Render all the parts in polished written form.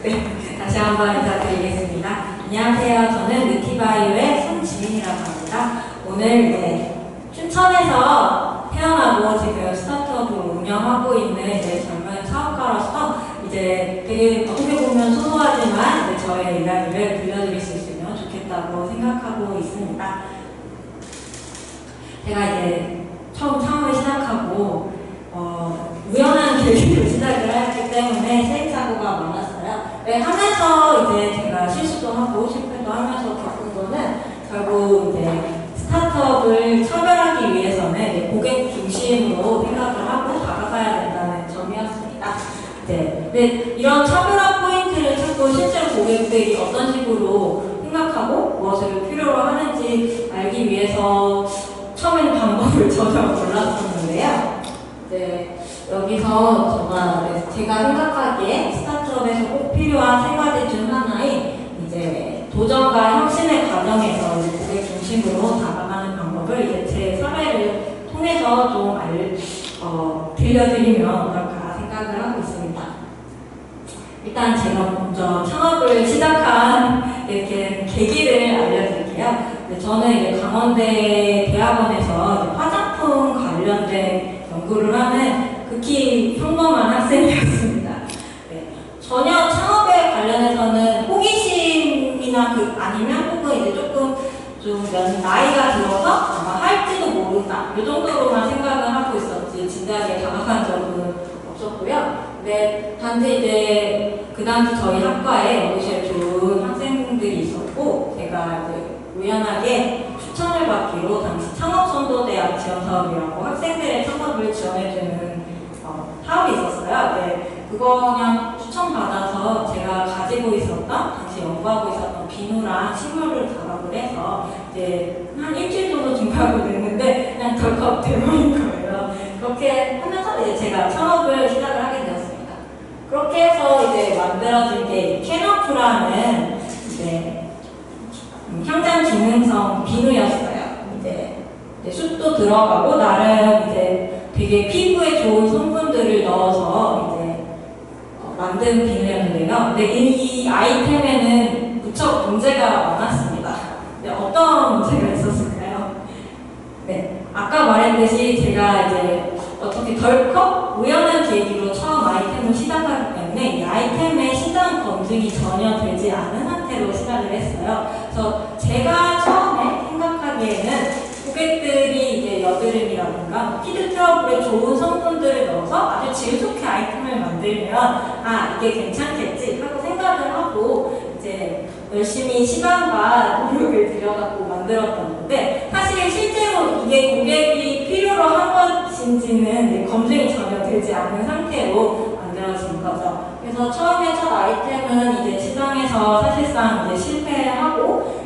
네, 다시 한번 인사드리겠습니다. 안녕하세요. 저는 느티바이오의 손지민이라고 합니다. 오늘 춘천에서 태어나고 지금 스타트업을 운영하고 있는 젊은 사업가로서 되게 어떻게 보면 소소하지만 저의 이야기를 들려드릴 수 있으면 좋겠다고 생각하고 있습니다. 제가 처음 창업을 시작하고 우연한 계기로 시작을 했기 때문에 시행착오가 많았어요. 하면서 제가 실수도 하고 실패도 하면서 겪은 거는 결국 스타트업을 차별하기 위해서는 고객 중심으로 생각을 하고 다가가야 된다는 점이었습니다. 근데 이런 차별화 포인트를 찾고 실제로 고객들이 어떤 식으로 생각하고 무엇을 필요로 하는지 알기 위해서 처음에는 방법을 전혀 몰랐었는데요. 여기서 제가 생각하기에 스타트업에서 꼭 필요한 세 가지 중 하나인 도전과 혁신의 과정에서 고객 중심으로 다가가는 방법을 제 사례를 통해서 좀 들려드리면 어떨까 생각을 하고 있습니다. 일단 제가 먼저 창업을 시작한 계기를 알려드릴게요. 저는 강원대 대학원에서 화장품 관련된 연구를 하는 극히 평범한 학생이었습니다. 전혀 창업에 관련해서는 호기심이나 아니면 혹은 조금 좀 나이가 들어서 아마 할지도 모른다 이 정도로만 생각을 하고 있었지 진지하게 다가간 적은 없었고요. 단지 그 당시 저희 학과에 연구실에 좋은 학생들이 있었고 제가 우연하게 추천을 받기로 당시 창업선도대학 지원사업이라고 학생들의 창업을 지원해주는 사업이 있었어요. 그거 그냥 추천받아서 제가 가지고 있었던, 당시 연구하고 있었던 비누랑 식물을 작업을 해서 한 일주일 정도 준비하고 됐는데 그냥 덜컥 돼버린 거예요. 그렇게 하면서 제가 창업을 시작을 하게 되었습니다. 그렇게 해서 만들어진 게 캐너프라는 향장 기능성 비누였어요. 숯도 들어가고 나름 되게 피부에 좋은 성분들을 넣어서 만든 비누였는데요. 근데 이 아이템에는 무척 문제가 많았습니다. 어떤 문제가 있었을까요? 아까 말했듯이 제가 어떻게 덜컥 우연한 계기로 처음 아이템을 시작하기 때문에 이 아이템의 시장 검증이 전혀 되지 않은 상태로 시작을 했어요. 그래서 제가 처음에 생각하기에는 고객들이 여드름이라든가 피부 트러블에 좋은 성분들을 넣어서 아주 질 좋게 아이템을 만들면 이게 괜찮겠지 하고 생각을 하고 열심히 시간과 노력을 들여갖고 만들었던 건데 사실 실제로 이게 고객이 필요로 한 것인지는 검증이 전혀 되지 않은 상태로 만들어진 거죠. 그래서 처음에 첫 아이템은 시장에서 사실상 실패하고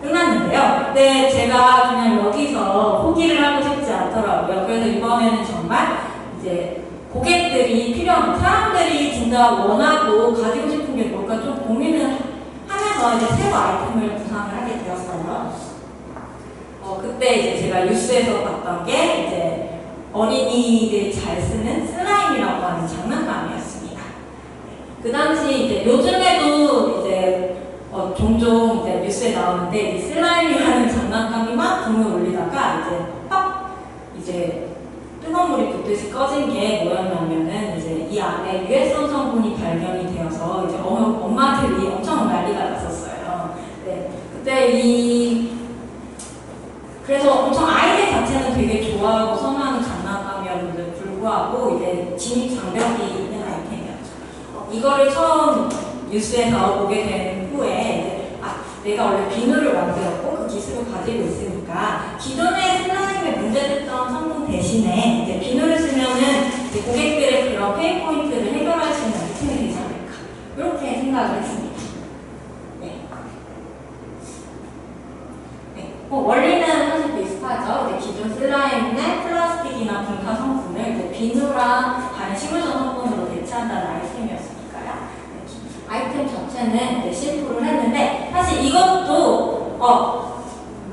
끝났는데요. 근데 제가 그냥 여기서 포기를 하고 싶지 않더라고요. 그래서 이번에는 정말 고객들이 필요한, 사람들이 진짜 원하고 가지고 싶은 게 뭘까 좀 고민을 하면서 새로 아이템을 구상을 하게 되었어요. 그때 제가 뉴스에서 봤던 게 어린이들이 잘 쓰는 슬라임이라고 하는 장난감이었습니다. 그 당시 요즘에도 종종 뉴스에 나오는데 이 슬라임이라는 장난감이 막 붐을 올리다가 확 뜨거운 물이 붓듯이 꺼진 게 뭐였냐면은 이 안에 유해성 성분이 발견이 되어서 엄마들이 엄청 난리가 났었어요. 그때 그래서 엄청 아이들 자체는 되게 좋아하고 선호하는 장난감이었는데 불구하고 진입 장벽이 있는 아이템이었죠. 이거를 처음 뉴스에서 보게 된 후에 내가 원래 비누를 만들었고 그 기술을 가지고 있으니까 기존의 슬라임에 문제됐던 성분 대신에 비누를 쓰면은 고객들의 그런 페인 포인트를 해결할 수 있는 아이템이 되지 않을까 이렇게 생각을 했습니다. 원리는 사실 비슷하죠. 기존 슬라임의 플라스틱이나 분화 성분을 비누랑 다른 식물성 성분으로 대체한다는 아이템이었으니까요. 아이템 자체는 심플을 했는데 사실 이것도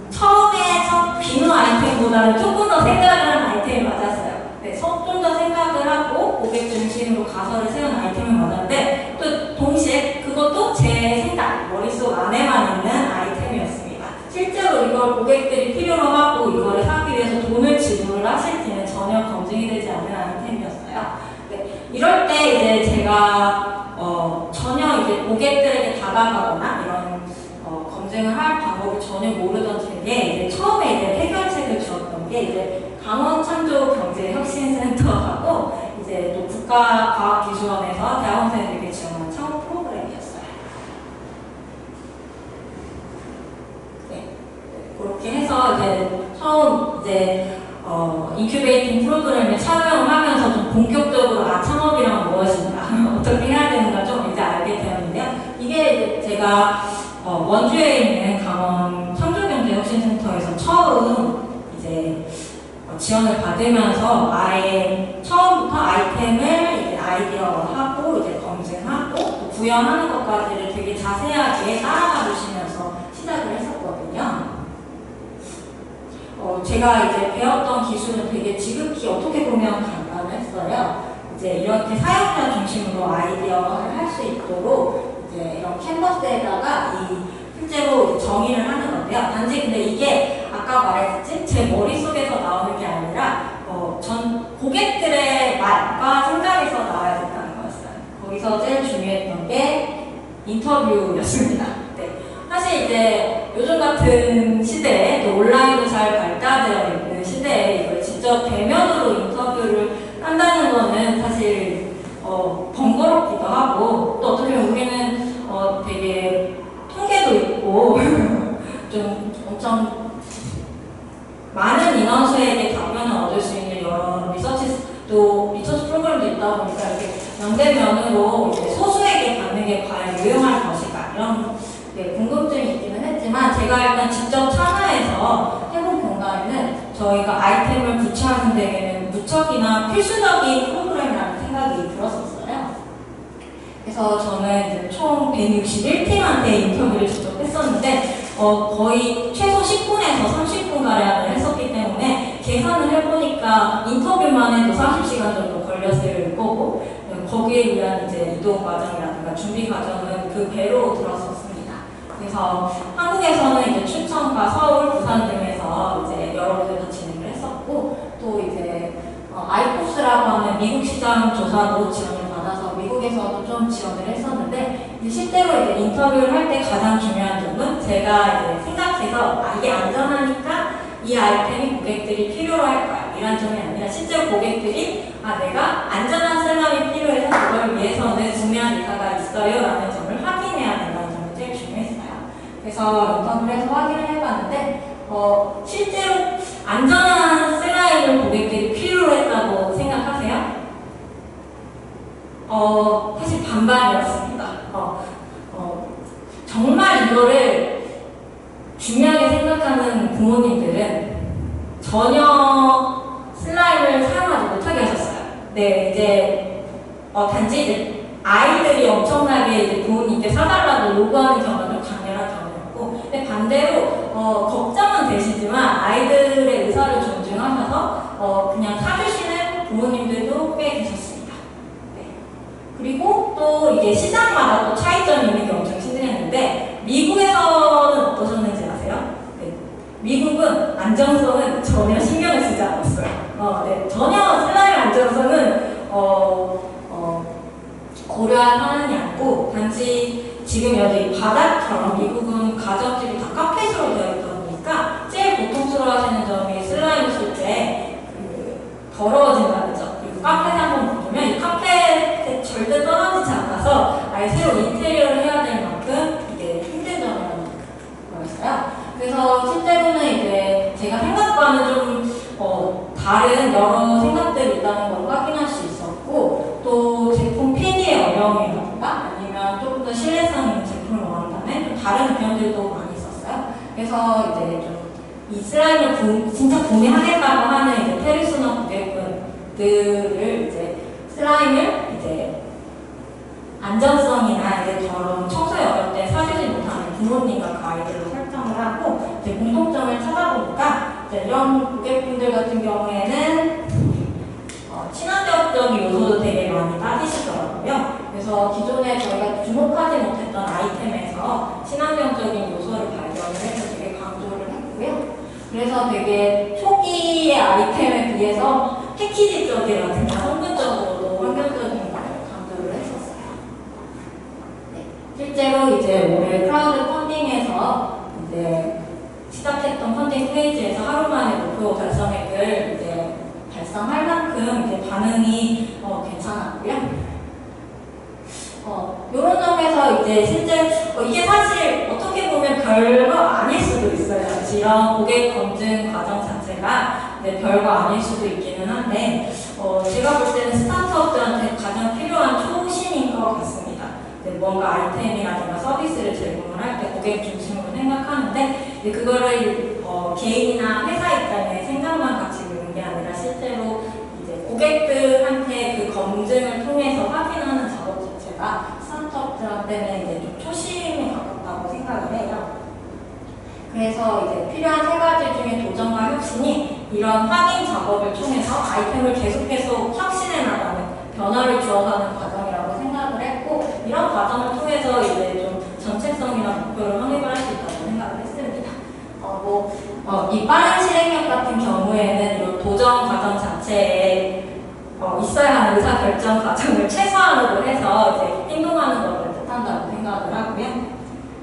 처음에 첫 비누 아이템보다는 조금 더 생각을 한 아이템이 맞았어요. 네, 좀 더 생각을 하고 고객 중심으로 가설을 세운 아이템을 만드는데 또 동시에 그것도 제 생각, 머릿속 안에만 있는 아이템이었습니다. 실제로 이걸 고객들이 필요로 하고 이거를 사기 위해서 돈을 지불을 하실지는 전혀 검증이 되지 않는 아이템이었어요. 네, 이럴 때 이제 제가 전혀 이제 고객들에게 다가가거나 이런 검증을 할 방법을 전혀 모르던 제게 이제 처음에 이제 해결책을 주었던 게 이제 강원창조경제혁신센터하고 이제 또 국가과학기술원에서 대학원생들에게 지원한 창업 프로그램이었어요. 네, 그렇게 해서 이제 처음 이제 인큐베이팅 프로그램에 참여를 하면서 좀 본격적으로 창업이란 무엇인가 어떻게 해야 되는가 좀 이제 알게 되었는데요. 이게 제가 원주에 있는 강원 창조경제혁신센터에서 처음 이제 지원을 받으면서 아예 처음부터 아이템을 이제 아이디어하고 이제 검증하고 또 구현하는 것까지를 되게 자세하게 따라가 주시면서 시작을 했었거든요. 제가 이제 배웠던 기술은 되게 지극히 어떻게 보면 간단했어요. 이제 이렇게 사용자 중심으로 아이디어를 할 수 있도록 이제 이런 캔버스에다가 실제로 정의를 하는 건데요. 단지 근데 이게 아까 말했듯이 제 머릿속에서 나오는 게 아니라 전 고객들의 말과 생각에서 나와야 된다는 거였어요. 거기서 제일 중요했던 게 인터뷰였습니다. 네. 사실 이제 요즘 같은 시대에 또 온라인도 잘 발달되어 있는 시대에 이걸 직접 대면으로 인터뷰를 한다는 거는 사실 번거롭기도 하고 또 어떻게 보면 우리는 되게 통계도 있고 좀 엄청 많은 인원수에게 답변을 얻을 수 있는 여러 리서치 프로그램도 있다 보니까 이렇게 연대면으로 이제 소수에게 받는 게 과연 유용할 것인가 이런 궁금증이 있기는 했지만 제가 일단 직접 참여해서 해본 결과에는 저희가 아이템을 구체화하는 데에는 무척이나 필수적인 프로그램이라는 생각이 들었었어요. 그래서 저는 이제 총 161팀한테 인터뷰를 직접 했었는데 거의 최소 10분에서 30분가량을 했었기 때문에 계산을 해보니까 인터뷰만 해도 40시간 정도 걸렸을 거고 거기에 위한 이제 이동 과정이라든가 준비 과정은 그 배로 들었었습니다. 그래서 한국에서는 이제 춘천과 서울, 부산 등에서 이제 여러 군데서 진행을 했었고 또 이제 아이코스라고 하는 미국 시장 조사도 지원을 받아서 미국에서도 좀 지원을 했었는데 실제로 이제 인터뷰를 할 때 가장 중요한 점은 제가 이제 생각해서 이게 안전하니까 이 아이템이 고객들이 필요로 할 거야 이런 점이 아니라 실제 고객들이 내가 안전한 쓰람이 필요해서 그걸 위해서는 중요한 의사가 있어요 라는 점을 확인해야 된다는 점이 제일 중요했어요. 그래서 인터뷰를 해서 확인을 해봤는데 실제로 안전한 슬라임을 고객들이 필요로 했다고 생각하세요? 사실 반반이었습니다. 정말 이거를 중요하게 생각하는 부모님들은 전혀 슬라임을 사용하지 못하게 하셨어요. 네, 이제 단지 이제 아이들이 엄청나게 이제 부모님께 사달라고 요구하는 경우가 좀 강렬한 경우였고, 근데 반대로 걱정은 되시지만 아이들의 의사를 존중하셔서 그냥 사주시는 부모님들도 꽤 계셨습니다. 네. 그리고 또 이게 시장마다 또 차이점이 있는 게 엄청 신기했는데 미국에서는 어떠셨는지 아세요? 네. 미국은 안정성은 전혀 신경을 쓰지 않았어요. 네. 전혀 슬라임 안정성은 고려하지 않고 단지 지금 여기 바닥처럼 미국은 가정집이 다 카펫으로 되어 있다 보니까 제일 고통스러워하시는 점이 슬라임을 쓸 때 더러워진다는 점. 그리고 카펫에 한번 보면 이 카펫에 절대 떨어지지 않아서 아예 새로 인테리어를 해야 될 만큼 이게 힘든 점이라는 거였어요. 그래서 실제로는 이제 제가 생각과는 좀 다른 여러 생각들이 있다는 걸 확인할 수 있었고 또 제품 PD의 어려움이라든가 아니면 조금 더 신뢰성 있는 제품을 원한다면 좀 다른 의견들도 많이 있었어요. 그래서 이제 좀 이 슬라임을 진짜 구매하겠다고 하는 이제 페르소나 고객분들을 이제 슬라임을 이제 안전성이나 이제 저런 청소에 어려울 때 사주지 못하는 부모님과 가이드로 설정을 하고 이제 공통점을 찾아보니까 이제 이런 고객분들 같은 경우에는 친환경적인 요소도 되게 많이 따지시더라고요. 그래서 기존에 저희가 주목하지 못했던 아이템에서 친환경적인 요소를 발견을 해서 되게 강조를 했고요. 그래서 되게 초기의 아이템에 비해서 패키지적이라든가 성분적으로도 환경적인 걸 강조를 했었어요. 네. 실제로 이제 올해 크라우드 펀딩에서 이제 시작했던 펀딩 페이지에서 하루 만에 목표 달성액을 이제 달성할 만큼 이제 반응이 괜찮았고요. 이런 점에서 이제 실제 이게 사실 어떻게 보면 별거 아닐 수도 있어요. 이런 고객 검증 과정 자체가 이제 별거 아닐 수도 있기는 한데 제가 볼 때는 스타트업들한테 가장 필요한 초심인 것 같습니다. 뭔가 아이템이라든가 서비스를 제공을 할 때 고객 중심으로 생각하는데 그거를 개인이나 회사 입장의 생각만 같이 보는 게 아니라 실제로 이제 고객들한테 그 검증을 통해서 확인하는 작업 자체가 스타트업들한테는 이제 좀 초심에 가깝다고 생각을 해요. 그래서 이제 필요한 세 가지 중에 도전과 혁신이 이런 확인 작업을 통해서 아이템을 계속해서 혁신해 나가는 변화를 주어가는 과정이라고 생각을 했고 이런 과정을 통해서 이제 좀 정체성이나 목표를 확립을 할 수 있다고 생각을 했습니다. 이 빠른 실행력 같은 경우에는 이런 도전 과정 자체에 있어야 하는 의사결정 과정을 최소한으로 해서 이제 행동하는 것을 뜻한다고 생각을 하고요.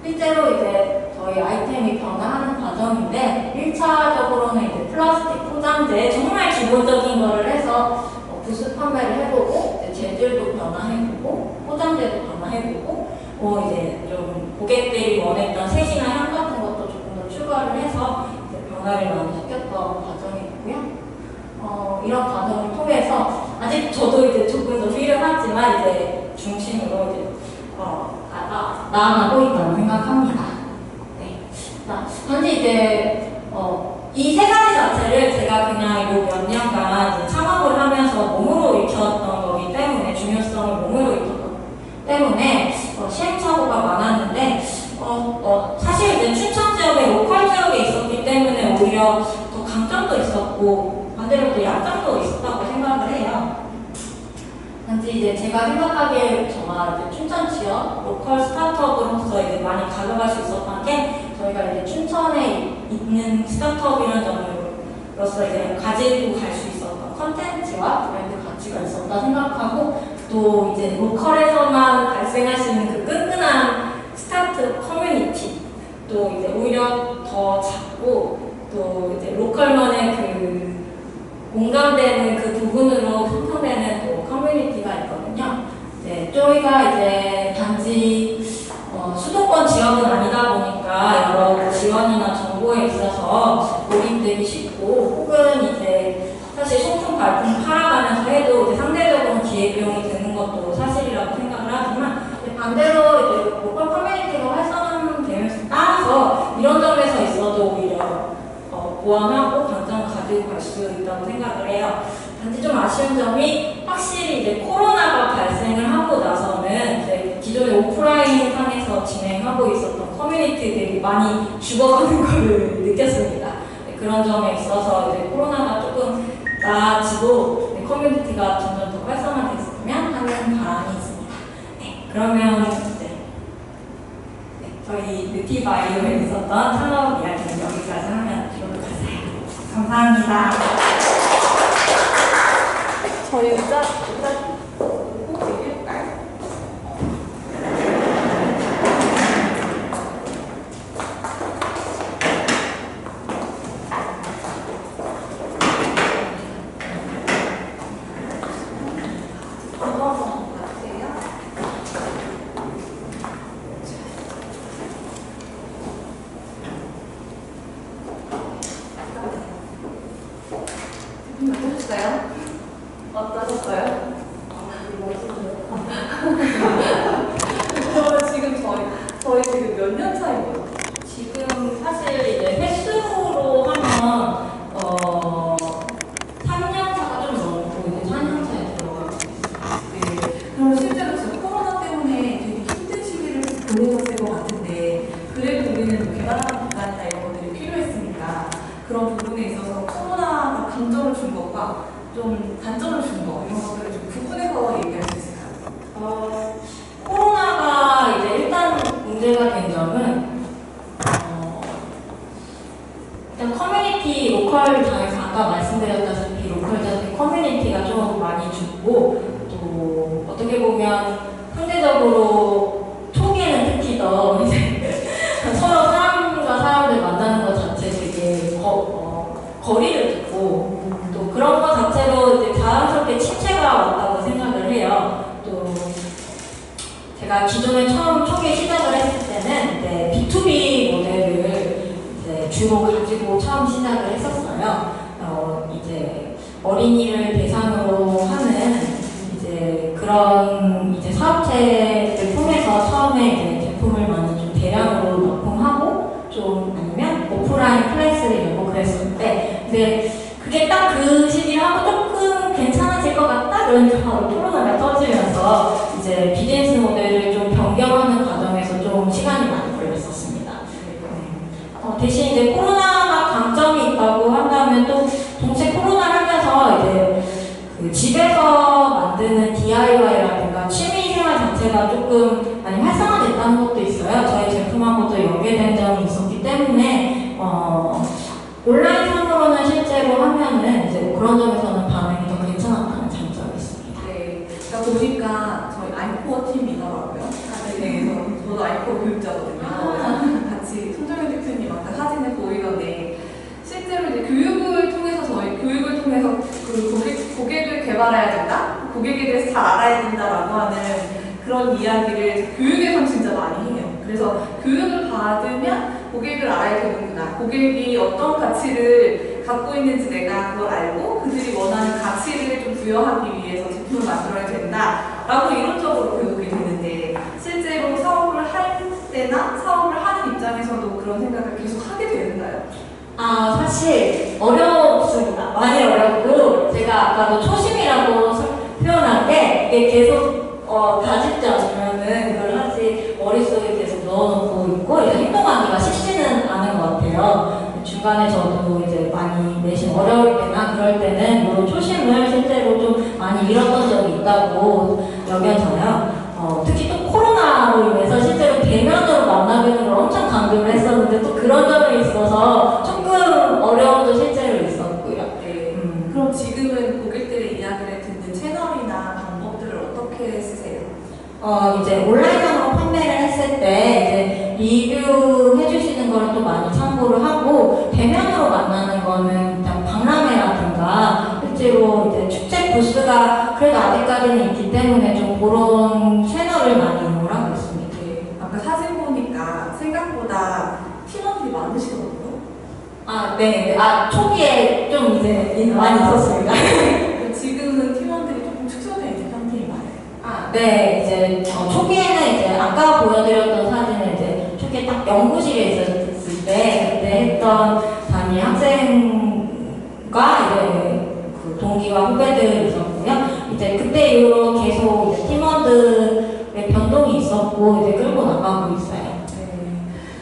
실제로 이제 저희 아이템이 변화하는 과정인데 1차적으로는 이제 플라스틱 포장재 정말 기본적인 거를 해서 부스 판매를 해보고 재질도 변화해보고 포장재도 변화해보고 이제 좀 고객들이 원했던 색이나 향 같은 것도 조금 더 추가를 해서 이제 변화를 많이 시켰던 과정이고요. 이런 과정을 통해서 아직 저도 이제 조금 더 필요하지만 이제 중심으로 이제 나아가고 있다고 생각합니다. 네. 단지 이제 이 세 가지 자체를 제가 그냥 이 몇 년간 이제 창업을 하면서 몸으로 익혔던 거기 때문에 중요성을 몸으로 익혔던 때문에 시행착오가 많았는데 사실 이제 춘천 지역에 로컬 지역에 있었기 때문에 오히려 더 강점도 있었고 반대로 또 약점도 있었다고 생각을 해요. 단지 이제 제가 생각하기에 정말 이제 춘천 지역 로컬 스타트업으로서 이제 많이 가져갈 수 있었던 게 저희가 이제 춘천에 있는 스타트업이라는 점으로서 이제 가지고 갈 수 있었던 컨텐츠와 브랜드 가치가 있었다 생각하고 또 이제 로컬에서만 발생할 수 있는 그 끈끈한 스타트 커뮤니티 또 이제 오히려 더 작고 또 이제 로컬만의 그 공감되는 그 부분으로 형성되는 또 커뮤니티가 있거든요. 저희가 이제 단지 수도권 지역은 아니다 보니까 여러 지원이나 정보에 있어서 몰입되기 쉽고 혹은 이제 사실 소품 발품 팔아가면서 해도 이제 상대적으로 기회비용이 드는 것도 사실이라고 생각을 하지만 반대로 이제 로컬 커뮤니티가 활성화되면서 따라서 이런 점에서 있어도 오히려 보완하고 강점을 가지고 갈 수 있다고 생각을 해요. 단지 좀 아쉬운 점이 확실히 이제 코로나가 발생을 하고 나서는 이제 기존의 오프라인 상에서 진행하고 있었던 커뮤니티들이 많이 죽어가는 것을 느꼈습니다. 그런 점에 있어서 이제 코로나가 조금 나아지고 커뮤니티가 점점 더 활성화됐으면 하는 바람이 있습니다. 네, 그러면 저희 느티바이오에 있었던 창업 이야기는 여기까지 하면 들어가세요. 감사합니다. 저희 의자 얘기해볼까요? 어떠셨어요? 뭐 어떻게 보면 상대적으로 초기에는 특히 더 이제 서로 사람과 사람들 만나는 것 자체 되게 거리를 두고 또 그런 것 자체로 이제 자연스럽게 침체가 왔다고 생각을 해요. 또 제가 기존에 처음 초기에 시작을 했을 때는 이제 B2B 모델을 이제 주로 가지고 처음 시작을 했었어요. 이제 어린이를 대상으로 하는 이제 그런 이제 사업체를 통해서 처음에 이제 제품을 많이 좀 대량으로 납품하고 좀 아니면 오프라인 클래스를 열고 그랬었는데 근데 그게 딱 그 시기를 하고 조금 괜찮아질 것 같다 그러니까 바로 코로나가 터지면서 이제 비즈니스 모델을 좀 변경하는 과정에서 좀 시간이 많이 걸렸었습니다. 대신 이제 코로나가 강점이 있다고 한다면 또 동시에 코로나를 하면서 이제 그 집에서 만드는 DIY라든가 취미생활 자체가 조금 많이 활성화됐다는 것도 있어요. 저희 제품하고도 연계된 점이 있었기 때문에 온라인상으로는 실제로 하면은 이제 그런 점에서는 반응이 더 괜찮았다는 장점이 있습니다. 네, 그러니까 보니까 저희 아이코어 팀이더라고요. 네, 그래서 저도 아이코어 교육자거든요. 같이 손정현 대표님 아까 사진을 보이던데 실제로 이제 교육을 통해서 그 고객을 개발해야 된다, 고객에 대해서 잘 알아야 된다라고 하는 그런 이야기를 교육에서 진짜 많이 해요. 그래서 교육을 받으면 고객을 알아야 되는구나. 고객이 어떤 가치를 갖고 있는지 내가 그걸 알고 그들이 원하는 가치를 좀 부여하기 위해서 제품을 만들어야 된다라고 이론적으로 교육이 되는데 실제로 사업을 할 때나 사업을 하는 입장에서도 그런 생각을 계속 하게 되는가요? 사실 어렵습니다. 많이 어렵고 제가 아까도 초심이라고 표현한 게 이게 계속 다짓지 않으면은 그걸 하지 머릿속에 계속 넣어놓고 있고 이제 행동하기가 쉽지는 않은 것 같아요. 중간에 저도 이제 많이 내심 어려울 때나 그럴 때는 이런 초심을 실제로 좀 많이 잃었던 적이 있다고 여겨져요. 특히 또 코로나로 인해서 실제로 대면으로 만나는 걸 엄청 강조를 했었는데 또 그런 점에 있어서 조금 어려움도 실제로 있었고요. 네. 그럼 지금은 고객들의 이야기를 듣는 채널이나 방법들을 어떻게 쓰세요? 이제 온라인으로 판매를 했을 때 이제 리뷰해 주시는 거를 또 많이 참고를 하고 대면으로 만나는 거는 일단 박람회라든가 실제로 이제 축제 부스가 그래도 아직까지는 있기 때문에 좀 그런 채널을 많이 이용을 하고 있습니다. 네. 아까 사진 보니까 생각보다 팀원들이 많으시더라고요. 네. 초기에 좀 이제 많이 있었습니다. 지금은 팀원들이 조금 축소되어 있는 상태인가요? 네, 이제 초기에는 이제 아까 보여드렸던 사진은 이제 초기에 딱 연구실에 있었을 때 그때 했던 단위 학생과 이제 그 동기와 후배들이 있었고요. 이제 그때 이후로 계속 이제 팀원들의 변동이 있었고 이제 끌고 나가고 있어요. 네.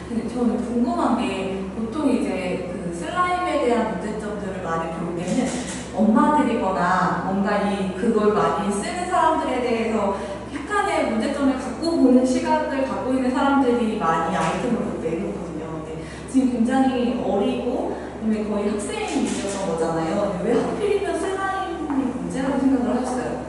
근데 저는 궁금한 게 보통 이제 그 슬라임에 대한 문제점들을 많이 볼 때는 엄마들이거나 뭔가 그걸 많이 쓰는 사람들에 대해서 약간의 문제점을 갖고 보는 시각을 갖고 있는 사람들이 많이 아이템을 내놓거든요. 근데 지금 굉장히 어리고 거의 학생이 문제였던 거잖아요. 왜 하필이면 슬라임이 문제라고 생각을 하셨어요?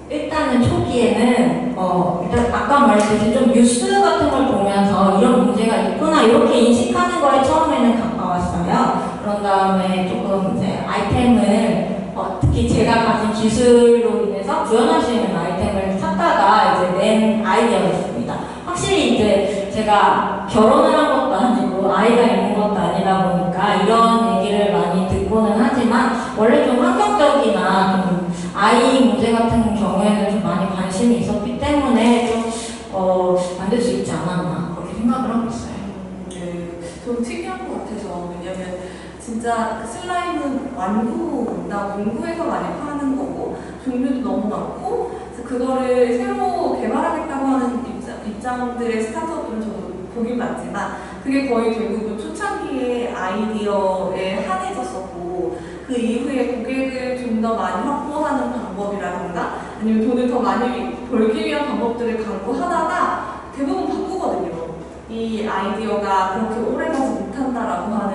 일단은 초기에는 일단 아까 말했듯이 좀 뉴스 같은 걸 보면서 이런 문제가 있구나 이렇게 인식하는 거에 처음에는 가까웠어요. 그런 다음에 조금 이제 아이템을 특히 제가 가진 기술로 인해서 구현할 수 있는 아이템을 찾다가 이제 낸 아이디어였습니다. 확실히 이제 제가 결혼을 한 것도 아니고 아이가 있는 것도 아니다 보니까 이런 얘기를 많이 듣고는 하지만 원래 좀 환경적이나 좀 아이 문제 같은 경우에는 좀 많이 관심이 있었기 때문에 좀 만들 수 있지 않았나 그렇게 생각을 하고 있어요. 네, 좀 특이한 것 같아서 왜냐면 진짜 슬라임은 원구에서 많이 파는 거고 종류도 너무 많고 그거를 새로 개발하겠다고 하는 입장들의 스타트업들은 저도 보긴 봤지만 그게 거의 결국은 초창기의 아이디어에 한해졌었고 그 이후에 고객을 좀 더 많이 확보하는 방법이라든가 아니면 돈을 더 많이 벌기 위한 방법들을 강구하다가 대부분 바꾸거든요. 이 아이디어가 그렇게 오래가지 못한다라고 하는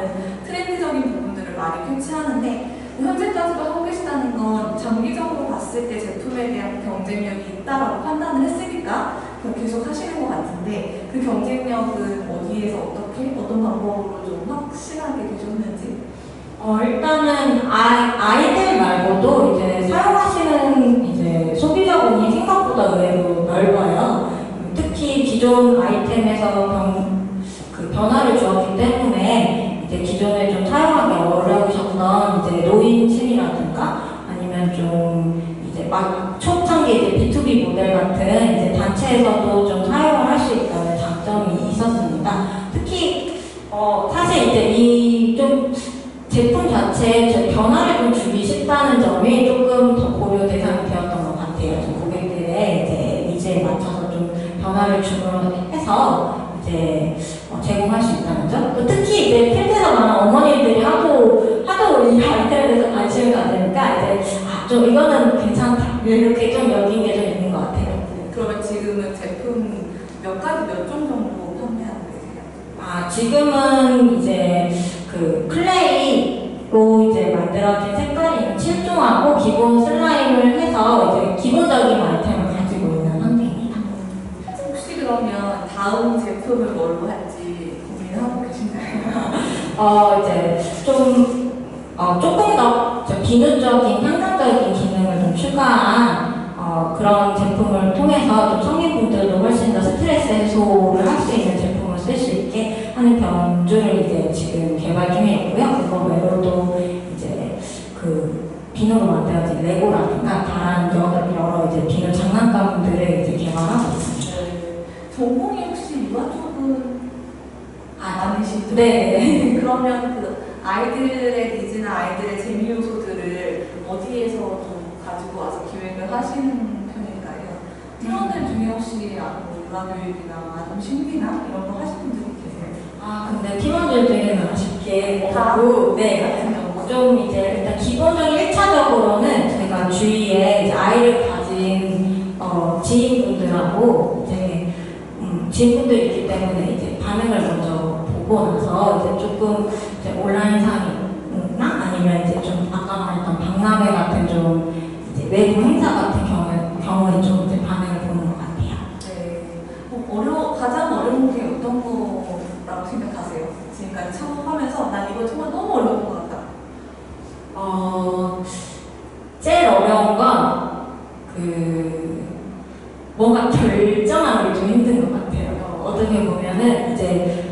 트렌드적인 부분들을 많이 캐치하는데 현재까지도 하고 계시다는 건 장기적으로 봤을 봤을 때 제품에 대한 경쟁력이 있다라고 판단을 했으니까 계속 하시는 것 같은데 그 경쟁력은 어디에서 어떻게 어떤 방법으로 좀 확실하게 되셨는지? 일단은 아이들 말고도 이제 사용하시는 이제 소비자분이 생각보다 의외로 넓어요. 특히 기존 아이템에서 변화를 주었기 때문에 이제 기존에 좀 사용하기 어려우셨던 이제 노인층이라든가 아니면 좀 이제 막 초창기 이제 B2B 모델 같은 이제 단체에서도 좀 사용을 할 수 있다는 장점이 있었습니다. 특히 사실 이제 이 좀 제품 자체에 변화를 좀 주기 쉽다는 점이 조금 더 고려 대상이 되었던 것 같아요. 좀 고객들의 이제 니즈에 맞춰서 좀 변화를 주문을 해서 이제 제공할 수 있다는 점. 또 특히 이제 필드에서 많은 어머니들이 하도 이 아이템에 대해서 관심을 가지니까 이제 좀 이거는 괜찮다 이렇게 좀 여긴 게 좀 있는 것 같아요. 그러면 지금은 제품 몇 가지 몇 종 정도 판매하고 계세요? 지금은 이제 그 클레이로 이제 만들어진 색깔이 7종하고 기본 슬라임을 해서 이제 기본적인 아이템을 가지고 있는 상태입니다. 혹시 그러면 다음 제품을 뭘로 할지 고민하고 계신가요? 이제 좀 조금 더 비누적인 향상적인 기능을 좀 추가한 그런 제품을 통해서 좀 성인분들도 훨씬 더 스트레스 해소를 할 수 있는 제품을 쓸 수 있게 하는 견주를 이제 지금 개발 중에 있고요. 그거 외로도 이제 그 비누로 만들어진 레고라든가 다른 여러 이제 비누 장난감들을 이제 개발하고 있습니다. 전공이 혹시 유아 쪽은 아니시죠? 네. 그러면 그 아이들의 니즈나 아이들의 재미 요소들을 어디에서 좀 가지고 와서 기획을 하시는 편인가요? 팀원들 중에 혹시 유아 교육이나 아니면 심리나 이런 거 하시는 분들이 계세요? 근데 팀원들 중에는 아쉽게 없고, 네. 좀 이제 일단 기본적인 1차적으로는 제가 주위에 이제 아이를 가진 지인분들하고 이제 지인분들이 있기 때문에 이제 반응을 먼저 보고 나서 이제 조금 이제 온라인상이나 아니면 이제 좀 아까 말했던 박람회 같은 좀 이제 외부 행사 같은 경우에 좀 이제 반응을 보는 것 같아요. 네. 가장 어려운 게 어떤 거라고 생각하세요? 지금까지 창업하면서 난 이거 정말 너무 어려운 것 같다. 제일 어려운 건 뭔가 결정하기 좀 힘든 것 같아요. 어떻게 보면은 이제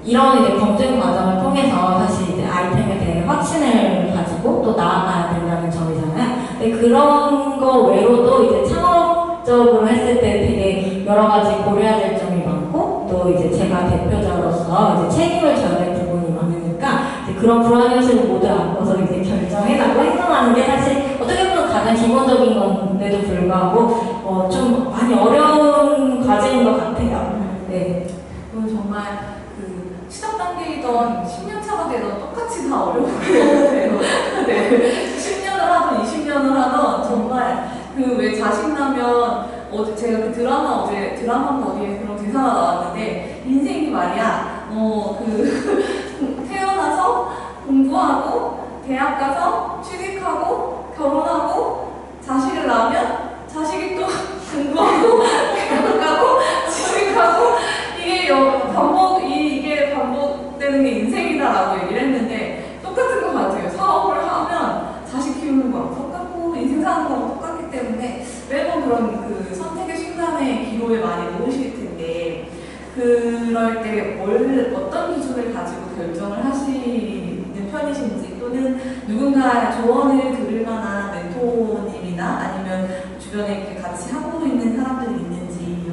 이런 이제 검증 과정을 통해서 사실 이제 아이템에 대해 확신을 가지고 또 나아가야 된다는 점이잖아요. 근데 그런 거 외로도 이제 창업적으로 했을 때 되게 여러 가지 고려해야 될 점이 많고 또 이제 제가 대표자로서 이제 책임을 져야 될 부분이 많으니까 이제 그런 불안 요소를 모두 안고서 이제 결정해나고 행동하는 게 사실 어떻게 보면 가장 기본적인 건데도 불구하고 좀 많이 어려운 과제인 것 같아요. 네. 그건 정말 그 시작 단계이던 10년 차가 되던 똑같이 다 어려운 것 같아요. 네. 10년을 하던 20년을 하던 정말 그 왜 자신나면 제가 그 드라마인가 어디에 그런 대사가 나왔는데 인생이 말이야 태어나서 공부하고 대학 가서 취직하고 결혼하고 자식을 낳으면 자식이 또 공부하고 대학 가고 취직하고 이게 반복되는 게 인생이다라고 얘기를 했는데 똑같은 것 같아요. 사업을 하면 자식 키우는 거랑 똑같고 인생 사는 거랑 똑같기 때문에 매번 그런 그 선택의 순간에 기로에 많이 놓으실 텐데 그럴 때 어떤 기준을 가지고 결정을 하시는 편이신지 또는 누군가 조언을 들을 만한 멘토님이나 아니면 주변에 이렇게 같이 하고 있는 사람들이 있는지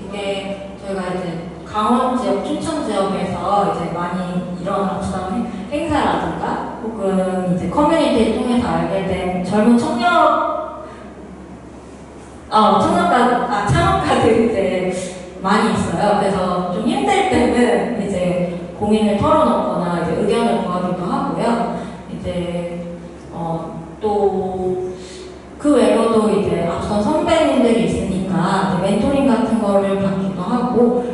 이게 저희가 이제 강원 지역, 춘천 지역에서 이제 많이 일어났던 행사라든가 혹은 이제 커뮤니티를 통해서 알게 된 젊은 창업가들이 이제 많이 있어요. 그래서 좀 힘들 때는 이제 고민을 털어놓거나 이제 의견을 구하기도 하고요. 이제 또 그 외로도 이제 앞선 선배님들이 있으니까 이제 멘토링 같은 거를 받기도 하고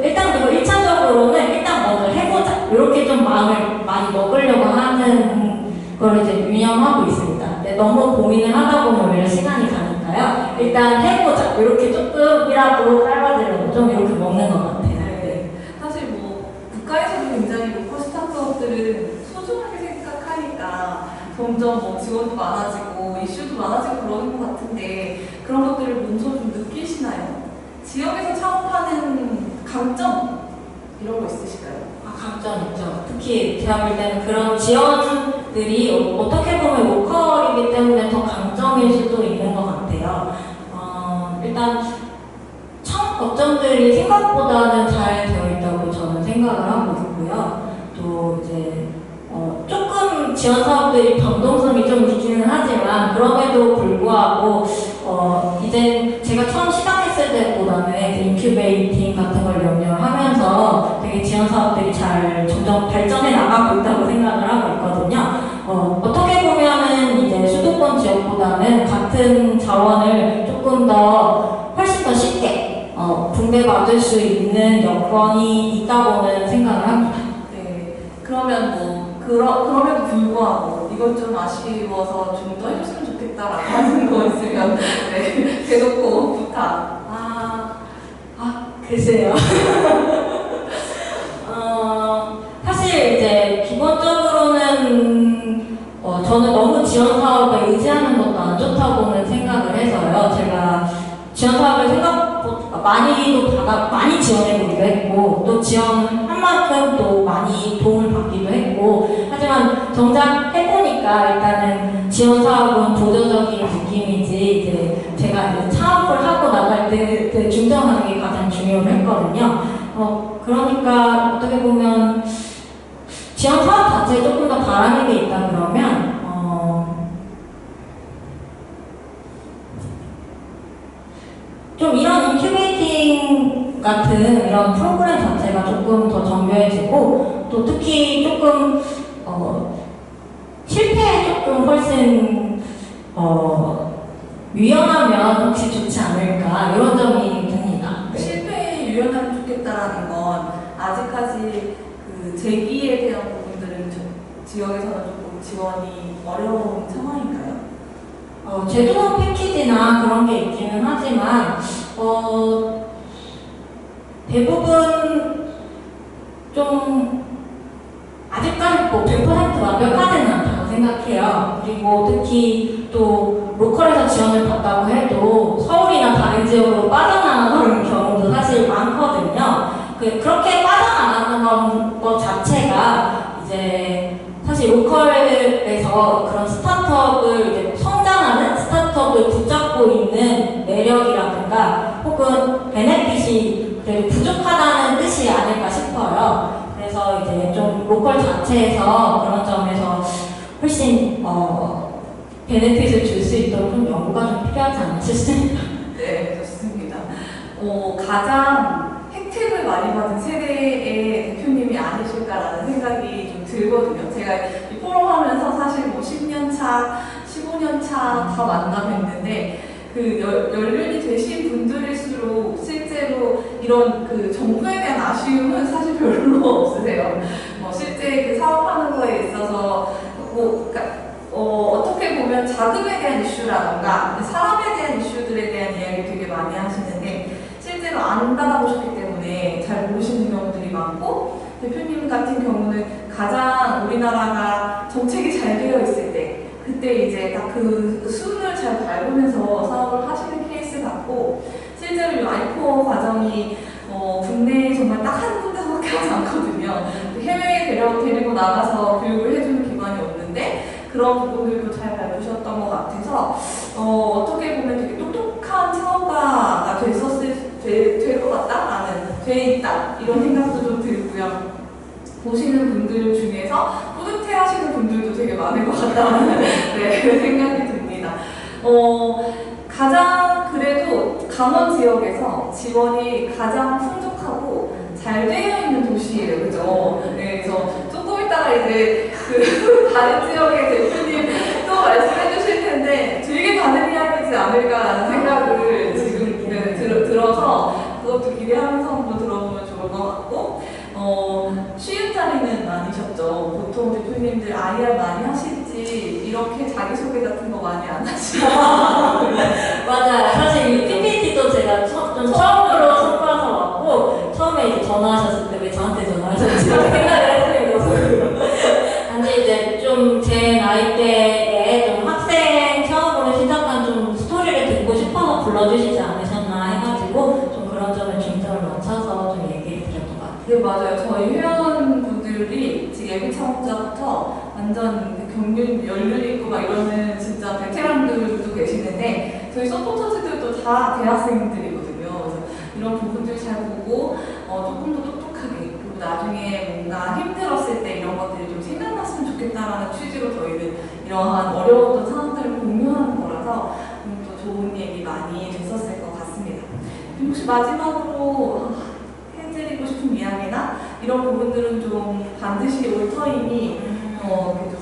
일단 그리고 1차적으로는 일단 먼저 해보자 이렇게 좀 마음을 많이 먹으려고 하는 걸 이제 유념하고 있습니다. 근데 너무 고민을 하다 보면 오히려 시간이 가니까요. 일단 해보자. 이렇게 조금이라도 짧아지려고 좀 이렇게 먹는 것 같아요. 네. 사실 뭐 국가에서도 굉장히 로컬 스타트업들은 소중하게 생각하니까 점점 뭐 지원도 많아지고 이슈도 많아지고 그러는 것 같은데 그런 것들을 몸소 좀 느끼시나요? 지역에서 창업하는 강점 이런 거 있으실까요? 강점 있죠. 특히 제가 볼 때는 그런 지원들이 어떻게 보면 로컬이기 때문에 더 강점일 수도 있는 것 같아요. 일단 창업 거점들이 생각보다는 잘 되어 있다고 저는 생각을 하고 있고요. 또 이제 조금 지원 사업들이 변동성이 좀 있기는 하지만 그럼에도 불구하고 이제 제가 처음 시작했을 때보다는 인큐베이팅 같은 걸 영역하면서 되게 지원 사업들이 잘 점점 발전해 나가고 있다고 생각을 하고 있거든요. 어떻게 보면은 이제 수도권 지역보다는 같은 자원을 조금 더 훨씬 더 쉽게 분배받을 수 있는 여건이 있다고는 생각을 합니다. 네. 그러면 뭐 그럼에도 불구하고 이건 좀 아쉬워서 좀 더 해줬으면 좋겠다라고 하는 거 있으면 네, 대놓고 부탁. 글쎄요. 사실 이제 기본적으로는 저는 너무 지원 사업에 의지하는 것도 안 좋다고는 생각을 해서요. 제가 지원 사업을 생각보다 많이 지원해보기도 했고 또 지원한 만큼 또 많이 도움을 받기도 했고 하지만 정작 해보니까 일단은 지원 사업은 보조적인 느낌이지 이제 제가 이제 창업을 하고 나갈 때 중점하는 게 가장 중요했거든요. 그러니까 어떻게 보면 지원 사업 자체에 조금 더 바라는 게 있다 그러면 좀 이런 인큐베이팅 같은 이런 프로그램 자체가 조금 더 정교해지고 또 특히 조금 실패에 조금 훨씬 유연하면 혹시 좋지 않을까 이런 점이 듭니다. 네. 실패에 유연하면 좋겠다라는 건 아직까지 그 재기에 대한 부분들은 지역에서는 조금 지원이 어려운 상황인가요? 제도 패키지나 그런 게 있기는 하지만 대부분 좀 아직까지 뭐 100% 완벽하지는 않다고 생각해요. 그리고 특히 또 로컬에서 지원을 받다고 해도 서울이나 다른 지역으로 빠져나가는 경우도 사실 많거든요. 그렇게 빠져나가는 것 자체가 이제 사실 로컬에서 그런 스타트업을 이제 성장하는 스타트업을 붙잡고 있는 매력이라든가 혹은 베네핏이 그래도 부족하다는 뜻이 아닐까 싶어요. 그래서 이제 좀 로컬 자체에서 그런 점에서 훨씬 베네핏을 줄 수 있도록 좀 연구가 좀 필요하지 않으실 싶습니다. 네, 좋습니다. 가장 혜택을 많이 받은 세대의 대표님이 아니실까라는 생각이 좀 들거든요. 제가 이 포럼 하면서 사실 뭐 10년 차, 15년 차 다 만나 뵀는데 그 연륜이 되신 분들일수록 실제로 이런 그 정부에 대한 아쉬움은 사실 별로 없으세요. 실제 그 사업하는 거에 있어서 그러니까 어떻게 보면 자금에 대한 이슈라던가 사람에 대한 이슈들에 대한 이야기 되게 많이 하시는데 실제로 안 받아보셨기 때문에 잘 모르시는 경우들이 많고 대표님 같은 경우는 가장 우리나라가 정책이 잘 되어 있을 때 그때 이제 딱 그 순을 잘 밟으면서 사업을 하시는 케이스 같고 실제로 이 아이코어 과정이 국내에 정말 딱 한 군데서밖에 하지 않거든요. 해외에 데리고 나가서 교육을 해주는 기관이 없는데 그런 부분들도 잘 밟으셨던 것 같아서 어떻게 보면 되게 똑똑한 창업가가 될 것 같다라는 돼 있다 이런 생각도 좀 들고요. 보시는 분들 중에서 뿌듯해하시는 분들도 되게 많을 것 같다는 네, 생각이 듭니다. 가장 그래도 강원 지역에서 지원이 가장 풍족하고 잘 되어 있는 도시예요, 그죠? 네, 그래서 조금 있다가 이제 그 다른 지역의 대표님 또 말씀해주실 텐데 되게 다른 이야기지 않을까라는 생각을 지금 네, 들어서 그것도 기대하면서 한번 들어보면 좋을 것 같고 쉬운 자리는 아니셨죠. 말이야 많이 하시지 이렇게 자기소개 같은 거 많이 안 하시죠? 맞아요. 사실 이 PPT도 제가 좀 처음으로 손봐서 왔고, 처음에 이제 전화하셨을 때 왜 저한테 전화하셨지? 이렇게 생각을 했어요. 단지 이제 좀 제 나이대에 좀 학생 처음으로 시작한 좀 스토리를 듣고 싶어서 불러주시지 않으셨나 해가지고, 좀 그런 점에 중점을 맞춰서 좀 얘기를 드렸던 것 같아요. 네, 맞아요. 저희 회원분들이 지금 예비 창업자부터 완전 경륜 연륜 있고 막 이러는 진짜 베테랑들도 계시는데 저희 서포터즈들도 다 대학생들이거든요. 그래서 이런 부분들 잘 보고 조금 더 똑똑하게 그리고 나중에 뭔가 힘들었을 때 이런 것들이 좀 생각났으면 좋겠다라는 취지로 저희는 이러한 어려웠던 상황들을 공유하는 거라서 또 좋은 얘기 많이 됐었을 것 같습니다. 그리고 혹시 마지막으로 해드리고 싶은 이야기나 이런 부분들은 좀 반드시 올터임이 이렇게 좀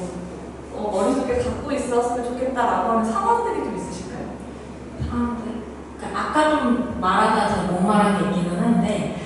머릿속에 갖고 있었으면 좋겠다라고 하는 상황들이 좀 있으실까요? 상황들? 그러니까 아까 좀 말하다 제가 못 말한 게 있기는 한데,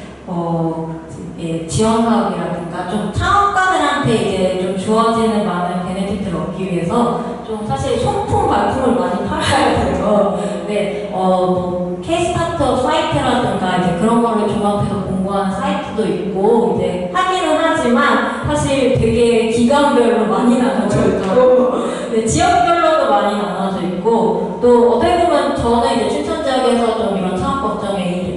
이게 지원 사업이라든가 좀 창업가들한테 이제 좀 주어지는 많은 베네핏을 얻기 위해서 좀 사실 소품 발품을 많이 팔아야 돼요. 근데 뭐 K-스타트업 사이트라든가 이제 그런 거를 종합해서 공부하는 사이트도 있고 이제 하기는 하지만 사실 되게 기관별로 많이 나눠져 있고 네, 지역별로도 많이 나눠져 있고 또 어떻게 보면 저는 이제 춘천 지역에서 좀 이런 창업 법정에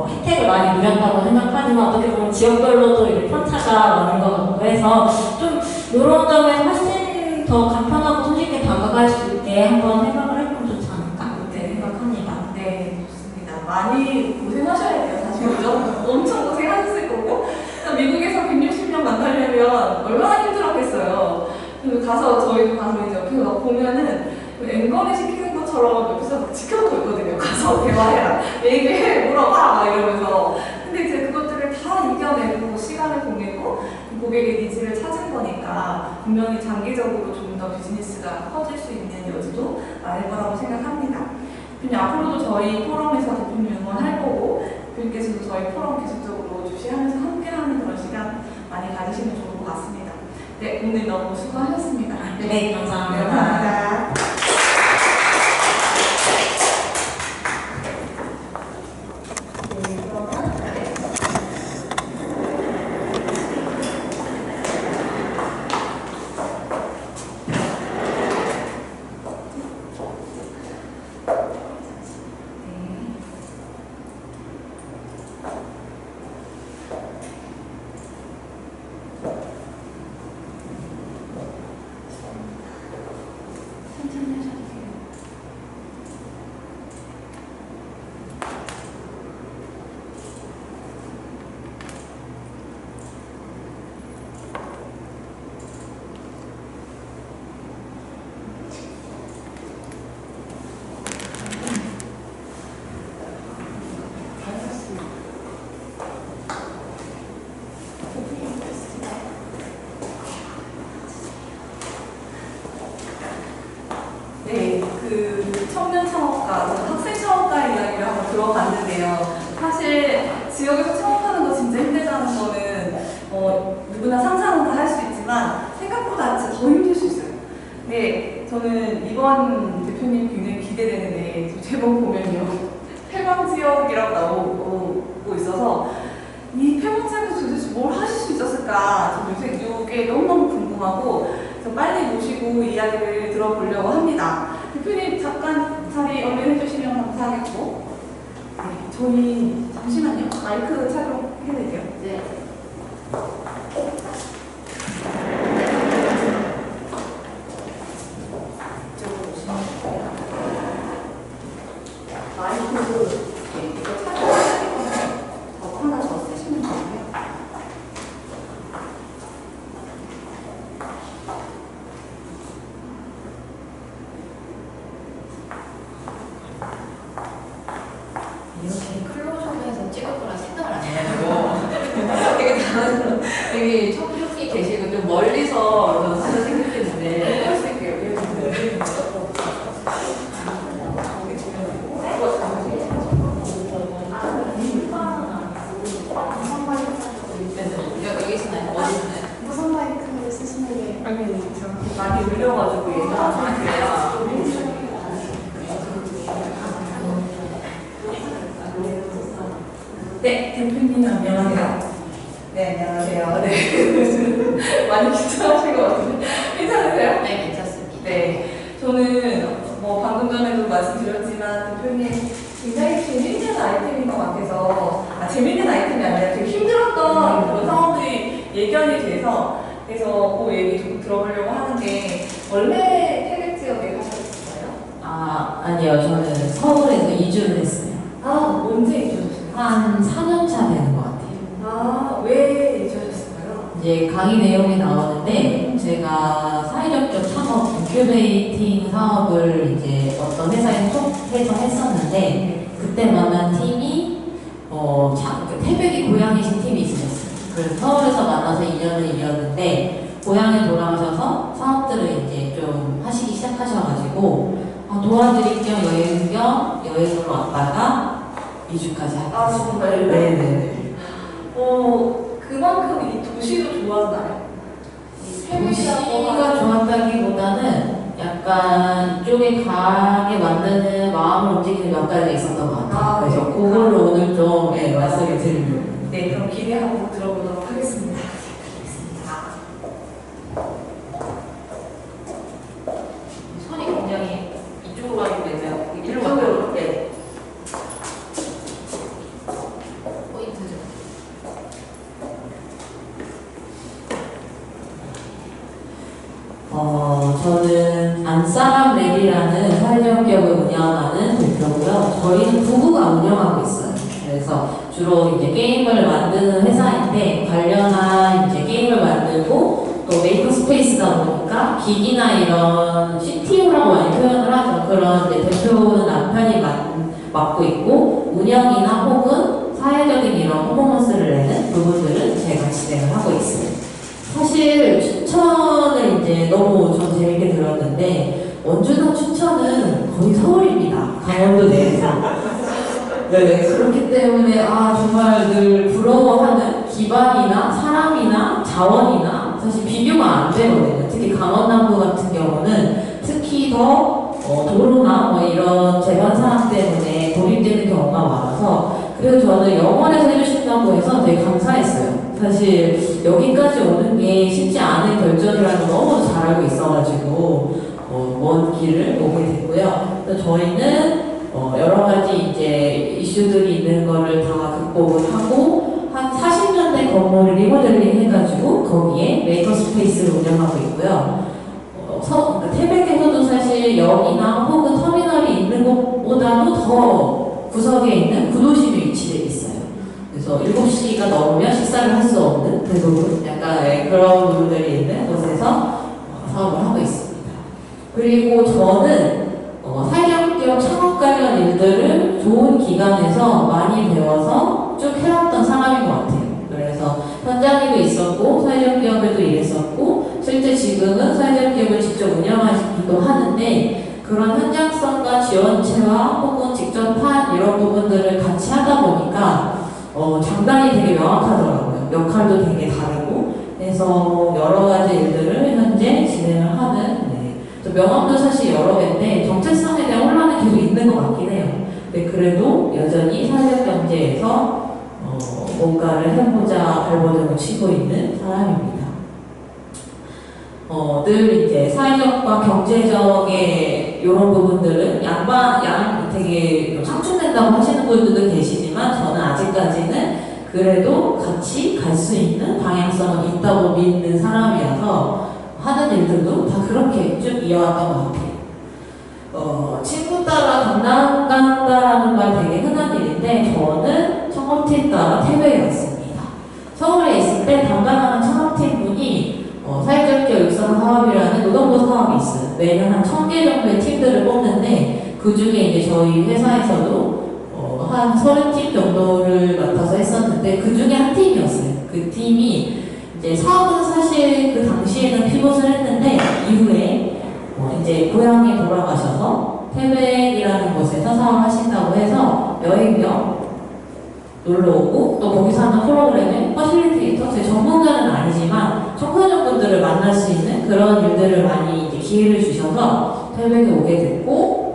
혜택을 많이 누렸다고 생각하지만 어떻게 보면 지역별로도 이제 편차가 많은 것 같고 해서 좀 이런 점에서 훨씬 더 간편하고 손쉽게 다가갈 수 있게 한번 생각을 해보면 좋지 않을까 그렇게 생각합니다. 네, 좋습니다. 많이 고생하셔야 돼요, 사실. 그죠? 엄청 고생하셨을 거고. 미국에서 160명 만나려면 얼마나 힘들었겠어요. 그리고 저희도 가서 이제 옆에서 막 보면은 앵거리 시키는 것처럼 옆에서 막 지켜보고 있거든요. 가서 대화해라. 얘기해, 물어봐. 막 이러면서. 근데 이제 그것들을 다 이겨내고 시간을 보내고 고객의 니즈를 찾은 거니까 분명히 장기적으로 좀 더 비즈니스가 커질 수 있는 여지도 많을 거라고 생각합니다. 그냥 앞으로도 저희 포럼에서 대표님 응원할 거고 대표님께서도 저희 포럼 계속적으로 주시하면서 함께하는 그런 시간 많이 가지시면 좋을 것 같습니다. 네, 오늘 너무 수고하셨습니다. 네, 감사합니다. 네, 감사합니다. 네, 그 청년 창업가, 학생 창업가 이야기를 한번 들어봤는데요. 사실 지역에서 창업하는 거 진짜 힘들다는 거는 누구나 상상은 다 할 수 있지만 생각보다 진짜 더 힘들 수 있어요. 네, 저는 이번 대표님 굉장히 기대되는데 제목 보면요. 폐광 지역이라고 나오고 있어서 이 폐광 지역에서 도대체 뭘 하실 수 있었을까? 요새 이게 너무너무 궁금하고 그래서 빨리 모시고 이야기를 들어보려고 합니다. 대표님 잠깐 자리 연결해 주시면 감사하겠고 네, 저희 잠시만요. 마이크 착용해드릴게요. 네. 이쪽으로 오시면 돼요. 마이크 이거 착용하실 거면 하나 더 쓰시면 돼요. 이렇게 클로즈업해서 찍을 거라 생각을 안 해가지고 되게 청중이 계시고 좀 멀리서 사진 생각했는데 할 수 있게요. 여기 있나요? 어디 있나요? 무선 마이크를 쓰시는 게 아니, 저 많이 울려가지고 얘가 그래요. 네, 대표님 안녕하세요. 네, 안녕하세요. 네. 많이 긴장하신 것 같은데 괜찮으세요? 네, 괜찮습니다. 네, 저는 뭐 방금 전에도 말씀드렸지만 대표님 굉장히 재밌는 아이템인 것 같아서 재밌는 아이템이 아니라 되게 힘들었던 그런 상황들이 예견이 돼서 그래서 그 얘기 좀 들어보려고 하는데 원래 태백 지역에 사셨어요? 아니요. 저는 서울에서 이주를 했어요. 언제 이주하셨어요? 한 4년 차 되는 것 같아요. 왜 이주하셨어요? 이제 강의 내용이 나오는데 제가 사회적적 창업 인큐베이팅 사업을 이제 어떤 회사에 속해서 했었는데 그때 만난 팀이 태백이 고향이신 팀이 있으셨어요. 그래서 서울에서 만나서 2년을 이었는데 고향에 돌아가셔서 사업들을 이제 좀 하시기 시작하셔가지고 도와드릴 겸 여행으로 왔다가 이주까지 하셨어요. 정말요? 네네. 그만큼 이 도시도 좋았나요? 도시가 좋았다기보다는 약간 이쪽에 가게 만드는 마음을 움직이는 몇 가지가 있었던 것 같아요. 그래서 그걸로 오늘 좀 말씀을 드리려고. 네, 그럼 기대하고 들어보도록 하겠습니다. 손이 굉장히 이쪽으로 하기 때문에 이리로 가요. 네. 포인트 좀. 저는 안사람랩이라는 사회적 기업을 운영하는 대표고요. 저희는 부부가 운영하고 있어요. 그래서 주로 이제 게임을 만드는 회사인데 관련한 이제 게임을 만들고 또 메이커 스페이스다 보니까 기기나 이런 CTO라고 많이 표현을 하죠. 그런 이제 대표는 남편이 맡고 있고 운영이나 혹은 사회적인 이런 퍼포먼스를 내는 부분들은 제가 진행을 하고 있습니다. 사실 춘천을 이제 너무 전 재밌게 들었는데 원주나 춘천은 거의 서울입니다. 강원도 내에서. 네, 그렇기 때문에 정말 늘 부러워하는 기반이나 사람이나 자원이나 사실 비교가 안 되거든요. 특히 강원 남부 같은 경우는 특히 더 도로나 뭐 이런 재반 사항 때문에 고립되는 경우가 많아서 그래서 저는 영원에서 해주신다고 해서 되게 감사했어요. 사실 여기까지 오는 게 쉽지 않은 결정이라는 걸 너무 잘 알고 있어가지고 먼 길을 오게 됐고요. 그래서 저희는 여러 가지 이제 이슈들이 있는 거를 다 극복을 하고 한 40년대 건물을 리모델링 해가지고 거기에 메이커 스페이스를 운영하고 있고요. 그러니까 태백에서도 사실 역이나 혹은 터미널이 있는 것보다도 더 구석에 있는 구도심에 위치해 있어요. 그래서 7시가 넘으면 식사를 할 수 없는 대부분 약간 그런 부분들이 있는 곳에서 사업을 하고 있습니다. 그리고 저는 사회적 기업 창업 관련 일들을 좋은 기관에서 많이 배워서 쭉 해왔던 사람인 것 같아요. 그래서 현장에도 있었고 사회적 기업에도 일했었고 실제 지금은 사회적 기업을 직접 운영하기도 하는데 그런 현장성과 지원체와 혹은 직접 판 이런 부분들을 같이 하다 보니까 장단이 되게 명확하더라고요. 역할도 되게 다르고 그래서 여러 가지 일들을 현재 진행을 하는 명함도 사실 여러 개인데 정체성에 대한 혼란은 계속 있는 것 같긴 해요. 근데 그래도 여전히 사회적 경제에서 뭔가를 해보자 발버둥을 치고 있는 사람입니다. 늘 이제 사회적과 경제적의 이런 부분들은 되게 상충된다고 하시는 분들도 계시지만 저는 아직까지는 그래도 같이 갈 수 있는 방향성은 있다고 믿는 사람이어서 하는 일들도 다 그렇게 쭉 이어왔던 것 같아요. 친구 따라 강남 간다라는 말 되게 흔한 일인데 저는 청업팀 따라 태백에 갔습니다. 서울에 있을 때 담당하는 청업팀 분이 사회적 기업 육성 사업이라는 노동부 사업이 있어요. 매년 한 1000개 정도의 팀들을 뽑는데 그 중에 이제 저희 회사에서도 한 30팀 정도를 맡아서 했었는데 그 중에 한 팀이었어요. 그 팀이 이제 사업은 사실 그 당시에는 피벗을 했는데 이후에 이제 고향에 돌아가셔서 태백이라는 곳에서 사업하신다고 해서 여행 겸 놀러 오고 또 거기서 하는 프로그램에 퍼실리테이터, 제 전문가는 아니지만 청소년분들을 만날 수 있는 그런 일들을 많이 이제 기회를 주셔서 태백에 오게 됐고,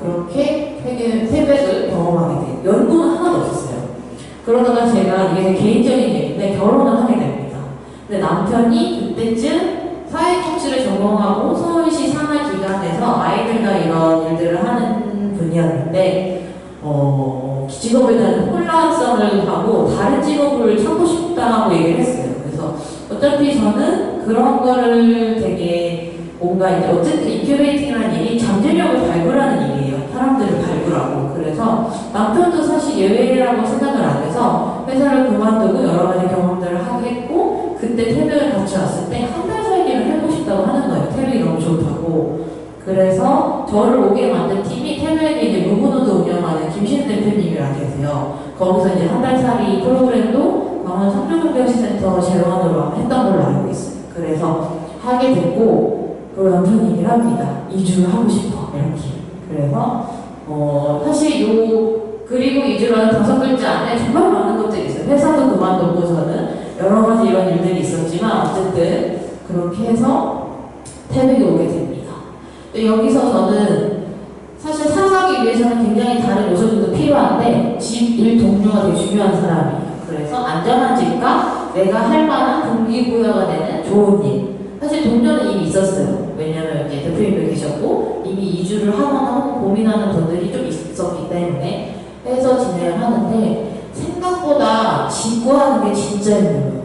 그렇게 태백을 경험하게 돼요. 연구는 하나도 없었어요. 그러다가 제가 이게 개인적인 얘기인데 결혼을 하게 됩니다. 근데 남편이 그때쯤 사회복지를 전공하고 서울시 산하기관에서 아이들과 이런 일들을 하는 분이었는데 직업에 대한 혼란성을 하고 다른 직업을 찾고 싶다고 얘기를 했어요. 그래서 어차피 저는 그런 거를 되게 뭔가 이제 어쨌든 인큐베이팅이라는 일이 잠재력을 발굴하는 일이에요. 사람들을 발굴하고. 그래서 남편도 사실 예외라고 생각을 안 해서 회사를 그만두고 여러 가지 경험들을 하게 했고, 그때 태백을 같이 왔을 때 한 달 살기를 해보고 싶다고 하는 거예요. 태백이 너무 좋다고. 그래서 저를 오게 만든 팀이 태백에 이제 무브노드 운영하는 김신 대표님이라 계세요. 거기서 이제 한 달 살이 프로그램도 강원 청주경제센터 재원으로 했던 걸로 알고 있어요. 그래서 하게 됐고, 그리고 남편이 얘기를 합니다. 이주를 하고 싶어. 이렇게. 그래서 사실 그리고 이주라는 5글자 안에 정말 많은 것들이 있어요. 회사도 그만두고서는 여러 가지 이런 일들이 있었지만 어쨌든 그렇게 해서 태백에 오게 됩니다. 여기서 저는 사실 살아가기 위해서는 굉장히 다른 요소들도 필요한데 집, 일, 동료가 되게 중요한 사람이에요. 그래서 안전한 집과 내가 할 만한 동기부여가 되는 좋은 일. 사실 동료는 이미 있었어요. 왜냐면 이제 대표님도 계셨고 이미 이주를 하거나 혹은 고민하는 분들이 좀 있었기 때문에 해서 진행을 하는데 생각보다 집 구하는 게 진짜 힘들어요.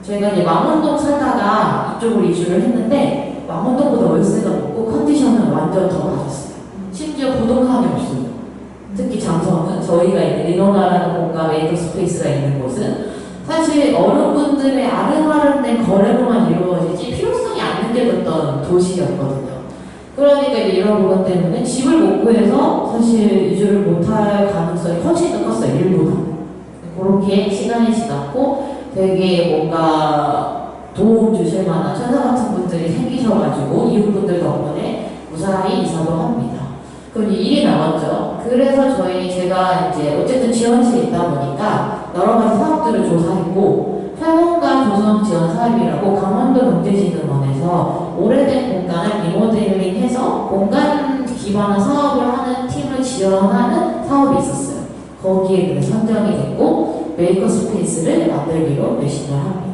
저희가 이제 망원동 살다가 이쪽으로 이주를 했는데 망원동보다 월세가 높고 컨디션은 완전 더 낮았어요. 심지어 부동산이 없어요. 특히 장성은 저희가 있는 리노나라는 공간 메이커 스페이스가 있는 곳은 사실 어른분들의 아름아름된 거래로만 이루어지지 필요성이 안 느껴졌던 도시였거든요. 그러니까 이제 이런 부분 때문에 집을 못 구해서 사실 이주를 못할 가능성이 훨씬 더 컸어요. 일부러. 그렇게 시간이 지났고 되게 뭔가 도움 주실 만한 천사 같은 분들이 생기셔가지고 이웃분들 덕분에 무사히 이사도 합니다. 그럼 이제 일이 나왔죠. 그래서 제가 이제 어쨌든 지원실에 있다 보니까 여러 가지 사업들을 조사했고, 평원과 조성 지원 사업이라고 강원도 경제진흥원에서 오래된 공간을 리모델링해서 공간 기반의 사업을 하는 팀을 지원하는 사업이 있었어요. 거기에 그래 선정이 됐고 메이커 스페이스를 만들기로 결심을 합니다.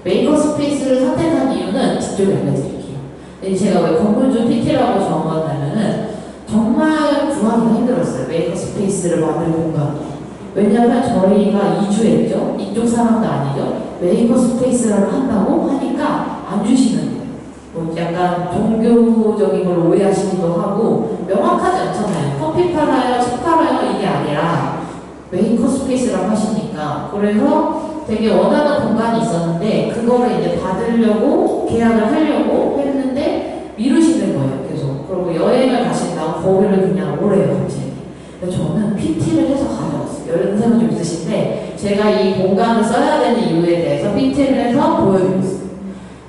메이커 스페이스를 선택한 이유는 뒤쪽에 알려드릴게요. 제가 왜 건물주 PT라고 적었냐면은 정말 구하기가 힘들었어요. 메이커 스페이스를 만들 공간도. 왜냐하면 저희가 이주했죠. 이쪽 사람도 아니죠. 메이커 스페이스를 한다고 하니까 안 주시는 거예요. 뭐 약간 종교적인 걸 오해하시기도 하고 명확하지 않잖아요. 커피 팔아요, 책 팔아요 이게 아니라 메이커 스페이스라고 하시니까. 그래서 되게 원하는 공간이 있었는데 그거를 이제 받으려고 계약을 하려고 했는데 미루시는 거예요. 계속. 그리고 여행을 가신다고 거기를 그냥 오래요. 갑자기. 저는 PT를 해서 가져왔어요. 연세가 좀 있으신데 제가 이 공간을 써야 되는 이유에 대해서 PT를 해서 보여드렸어요.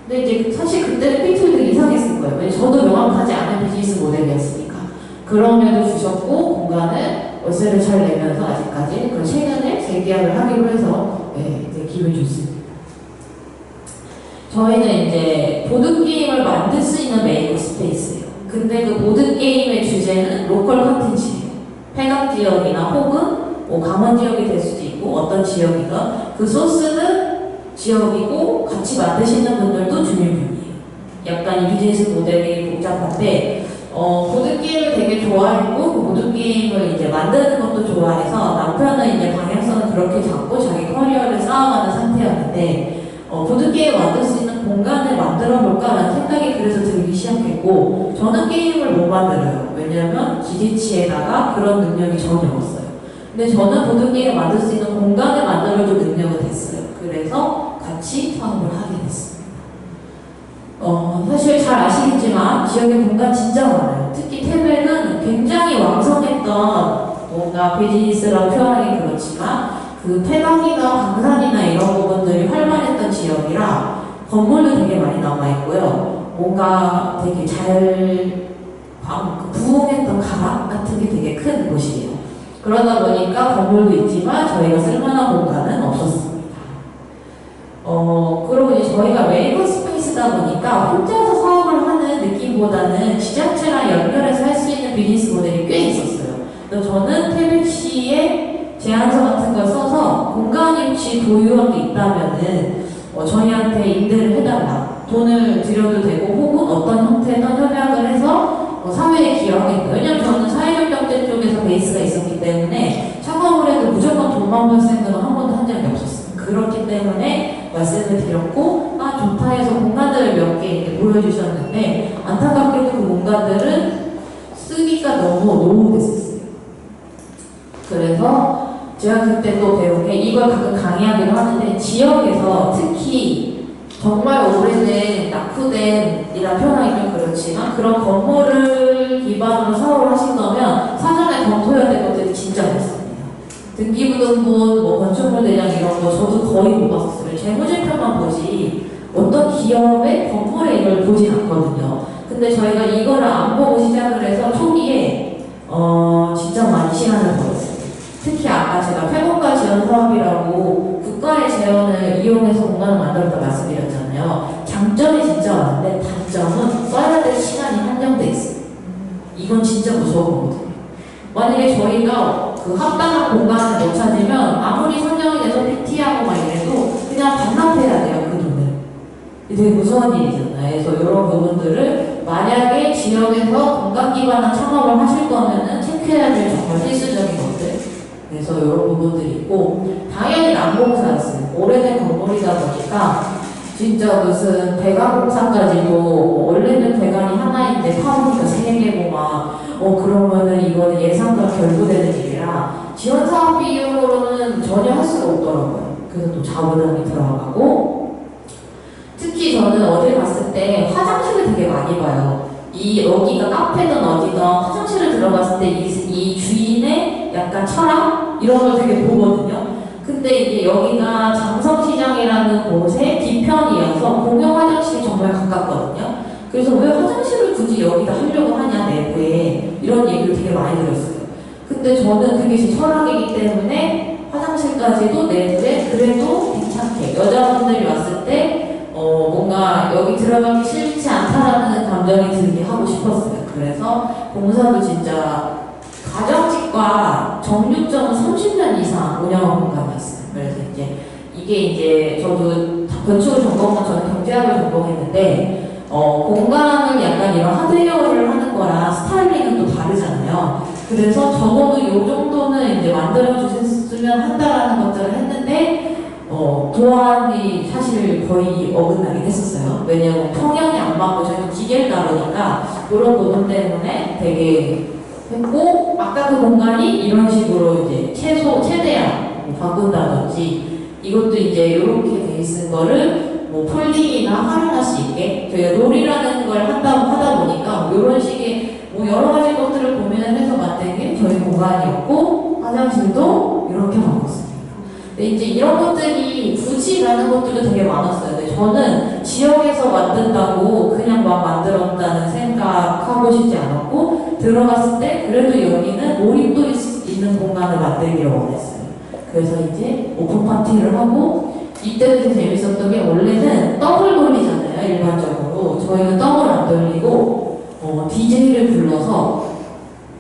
근데 이제 사실 그때는 PT를 되게 이상했을 거예요. 왜냐면 저도 명확하지 않은 비즈니스 모델이었으니까. 그럼에도 주셨고 공간을 월세를 잘 내면서 아직까지 그 최근에 재계약을 하기로 해서 되게 기분이 좋습니다. 저희는 이제 보드게임을 만들 수 있는 메이커 스페이스예요. 근데 그 보드게임의 주제는 로컬 컨텐츠예요. 해강 지역이나 혹은 뭐 강원 지역이 될 수도 있고 어떤 지역이든 그 소스는 지역이고 같이 만드시는 분들도 주민분이에요. 약간 이 비즈니스 모델이 복잡한데 보드게임을 되게 좋아했고 그 보드게임을 이제 만드는 것도 좋아해서 남편은 이제 방향성을 그렇게 잡고 자기 커리어를 쌓아가는 상태였는데 보드게임 만들 수 있는 공간을 만들어 볼까라는 생각이 그래서 들기 시작했고 저는 게임을 못 만들어요. 왜냐하면 기계치에다가 그런 능력이 전혀 없어요. 근데 저는 보드게임 만들 수 있는 공간을 만들어줄 능력이 됐어요. 그래서 같이 사업을 하게 됐습니다. 사실 잘 아시겠지만 지역에 공간 진짜 많아요. 특히 태백은 굉장히 왕성했던 뭔가 비즈니스라고 표현하기 그렇지만 그 폐광이나 강산이나 이런 부분들이 활발했던 지역이라 건물도 되게 많이 남아있고요. 뭔가 되게 잘 부흥했던 가락 같은 게 되게 큰 곳이에요. 그러다 보니까 건물도 있지만 저희가 쓸만한 공간은 없었습니다. 그리고 이제 저희가 메이커 스페이스다 보니까 혼자서 사업을 하는 느낌보다는 지자체랑 연결해서 할 수 있는 비즈니스 모델이 꽤 있었어요. 그래서 저는 태백시의 제안서 같은 걸 써서 공간이 혹시 보유한 게 있다면은 저희한테 임대를 해달라. 돈을 들여도 되고 혹은 어떤 형태의 협약을 해서 사회에 기여하겠다. 왜냐면 저는 사회적 경제 쪽에서 베이스가 있었기 때문에 창업을 해도 무조건 돈만 벌 생각은 한 번도 한 적이 없었어요. 그렇기 때문에 말씀을 드렸고 좋다 해서 공간들을 몇 개 보여주셨는데 안타깝게도 그 공간들은 쓰기가 너무 노후됐었어요. 그래서 제가 그때 또 배운 게 이걸 가끔 강의하기도 하는데 지역에서 특히 정말 오래된 낙후된이라 표현하기 좀 그렇지만 그런 건물을 기반으로 사업을 하신 거면 사전에 검토해야 될 것들이 진짜 많습니다. 등기부등본, 건축물 대장 이런 거 저도 거의 못 봤었어요. 재무제표만 보지 어떤 기업의 건물에 이걸 보진 않거든요. 근데 저희가 이거를 안 보고 시작을 해서 초기에 진짜 많이 시간을 벌었어요. 특히 아까 제가 폐공가 지원 사업이라고 국가의 재원을 이용해서 공간을 만들었다 말씀드렸잖아요. 장점이 진짜 많은데 단점은 써야 될 시간이 한정돼 있어요. 이건 진짜 무서운 거거든요. 만약에 저희가 그 합당한 공간을 못 찾으면 아무리 선정이 돼서 PT하고 막 이래도 그냥 반납해야 돼요, 그 돈을. 되게 무서운 일이잖아요. 그래서 이런 부분들을 만약에 지역에서 공간 기반한 창업을 하실 거면은 체크해야 될 정말 필수적인 것들. 그래서 이런 부분들이 있고 당연히 난공사였어요. 오래된 건물이다 보니까 진짜 무슨 배관공사까지도 원래는 배관이 하나인데 파우니까 3개고 막 그러면은 이거는 예산과 결부되는 일이라 지원 사업 비용으로는 전혀 할 수가 없더라고요. 그래서 또 자부담이 들어가고 특히 저는 어딜 갔을 때 화장실을 되게 많이 봐요. 여기가 카페든 어디든 화장실을 들어갔을 때 이 주인의 약간 철학 이런 걸 되게 보거든요. 근데 이제 여기가 장성시장이라는 곳의 뒤편이어서 공용 화장실이 정말 가깝거든요. 그래서 왜 화장실을 굳이 여기다 하려고 하냐 내부에 이런 얘기를 되게 많이 들었어요. 근데 저는 그게 제 철학이기 때문에 화장실까지도 내부에 그래도 괜찮게 여자분들이 왔을 때 뭔가 여기 들어가기 싫지 않다라는 감정이 들게 하고 싶었어요. 그래서 공사도 진짜 가정집과 정육점은 30년 이상 운영한 공간이었어요. 그래서 이게 저도 건축을 전공한 저는 경제학을 전공했는데 공간을 약간 이런 하드웨어를 하는 거랑 스타일링은 또 다르잖아요. 그래서 적어도 이 정도는 이제 만들어 주셨으면 한다라는 것들을 했는데 도안이 사실 거의 어긋나긴 했었어요. 왜냐면 평형이 안 맞고 저희는 기계를 다루니까 그런 부분 때문에 되게 했고 아까 그 공간이 이런 식으로 이제 최대한 바꾼다든지 이것도 이제 이렇게 돼 있는 거를 폴딩이나 활용할 수 있게 저희가 롤이라는 걸 하다 보니까 이런 식의 여러 가지 것들을 고민을 해서 만든 게 저희 공간이었고 화장실도 이렇게 바꿨습니다. 근데 이제 이런 것들이 굳이 라는 것들도 되게 많았어요. 근데 저는 지역에서 만든다고 그냥 막 만들었다는 생각하고 싶지 않았고 들어갔을 때 그래도 여기는 몰입도 있는 공간을 만들기를 원했어요. 그래서 이제 오픈 파티를 하고 이때도 되게 재밌었던 게 원래는 떡을 돌리잖아요. 일반적으로 저희는 떡을 안 돌리고 DJ를 불러서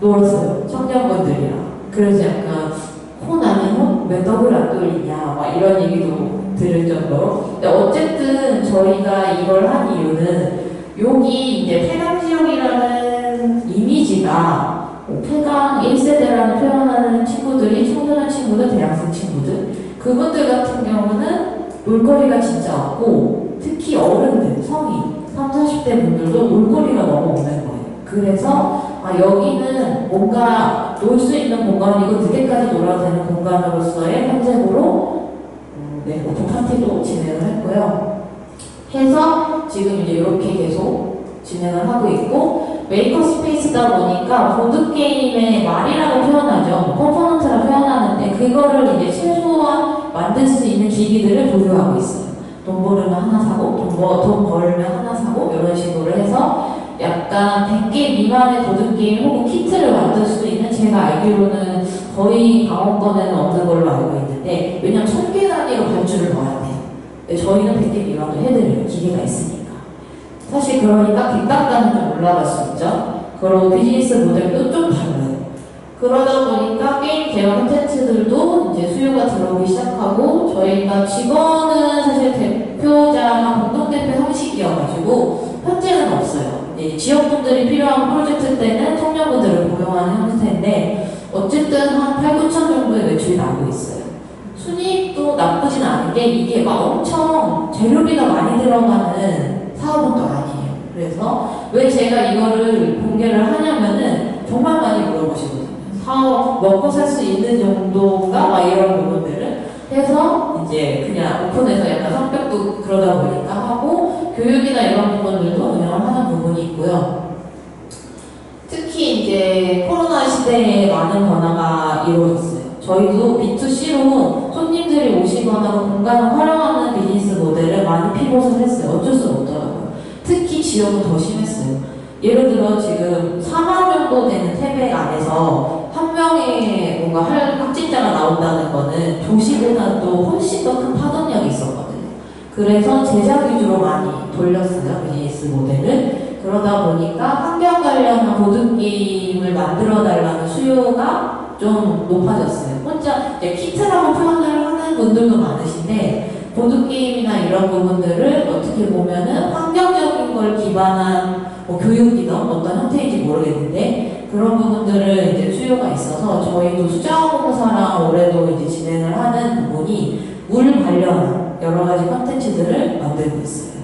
놀았어요. 청년분들이랑. 그래서 약간 코나는 왜 떡을 안 돌리냐 막 이런 얘기도 들을 정도로. 근데 어쨌든 저희가 이걸 한 이유는 여기 이제 폐강 지역이라는 이미지가 폐강 1세대라는 표현하는 친구들이 청소년 친구들, 대학생 친구들 그분들 같은 경우는 놀거리가 진짜 없고 특히 어른들, 성인 30, 40대 분들도 놀거리가 너무 없는 거예요. 그래서 여기는 뭔가 놀 수 있는 공간이고 늦게까지 놀아도 되는 공간으로서의 컨셉으로 오픈 파티도 진행을 했고요. 해서 지금 이제 이렇게 계속 진행을 하고 있고 메이커 스페이스다 보니까 보드게임의 말이라고 표현하죠. 컴포넌트라고 표현하는데 그거를 이제 최소한 만들 수 있는 기기들을 보유하고 있어요. 돈 벌으면 하나 사고 돈 벌면 하나 사고 이런 식으로 해서 약간 100개 미만의 보드게임 혹은 키트를 만들 수 있는 제가 알기로는 거의 강원권에는 없는 걸로 알고 있는데 왜냐면 1000개 단위로 발주를 넣어야 돼요. 저희는 100개 미만도 해드려요. 기계가 있으니까. 사실 그러니까 객단가는 좀 올라갈 수 있죠. 그리고 비즈니스 모델도 좀 달라요. 그러다 보니까 게임 개발 콘텐츠들도 이제 수요가 들어오기 시작하고, 저희가 직원은 사실 대표자나 공동대표 형식이어가지고 현재는 없어요. 이제 지역분들이 필요한 프로젝트 때는 청년분들을 고용하는 형태인데 어쨌든 한 8, 9천 정도의 매출이 나오고 있어요. 순이익도 나쁘진 않은 게 이게 막 엄청 재료비가 많이 들어가는 사업은 또 아니에요. 그래서 왜 제가 이거를 공개를 하냐면은 정말 많이 물어보시거든요. 사업 먹고 살 수 있는 정도인가? 막 이런 부분들을 해서 이제 그냥 오픈해서 약간 성격도 그러다 보니까 하고, 교육이나 이런 부분들도 운영을 하는 부분이 있고요. 특히 이제 코로나 시대에 많은 변화가 이루어졌어요. 저희도 B2C로 손님들이 오시거나 공간을 활용하는 비즈니스 모델을 많이 피벗을 했어요. 어쩔 수 없더라고요. 특히 지역은 더 심했어요. 예를 들어 지금 4만 정도 되는 태백 안에서 한 명의 뭔가 확진자가 나온다는 거는 도시보다도 훨씬 더 큰 파동력이 있었거든요. 그래서 제작 위주로 많이 돌렸어요, 비즈니스 모델을. 그러다 보니까 환경 관련한 보드게임을 만들어 달라는 수요가 좀 높아졌어요. 혼자 이제 키트라고 표현을 하는 분들도 많으신데, 보드게임이나 이런 부분들을 어떻게 보면은 환경적인 걸 기반한 교육이든 어떤 형태인지 모르겠는데, 그런 부분들을 이제 수요가 있어서 저희도 수자원공사랑 올해도 이제 진행을 하는 부분이 물 관련한 여러 가지 컨텐츠들을 만들고 있어요.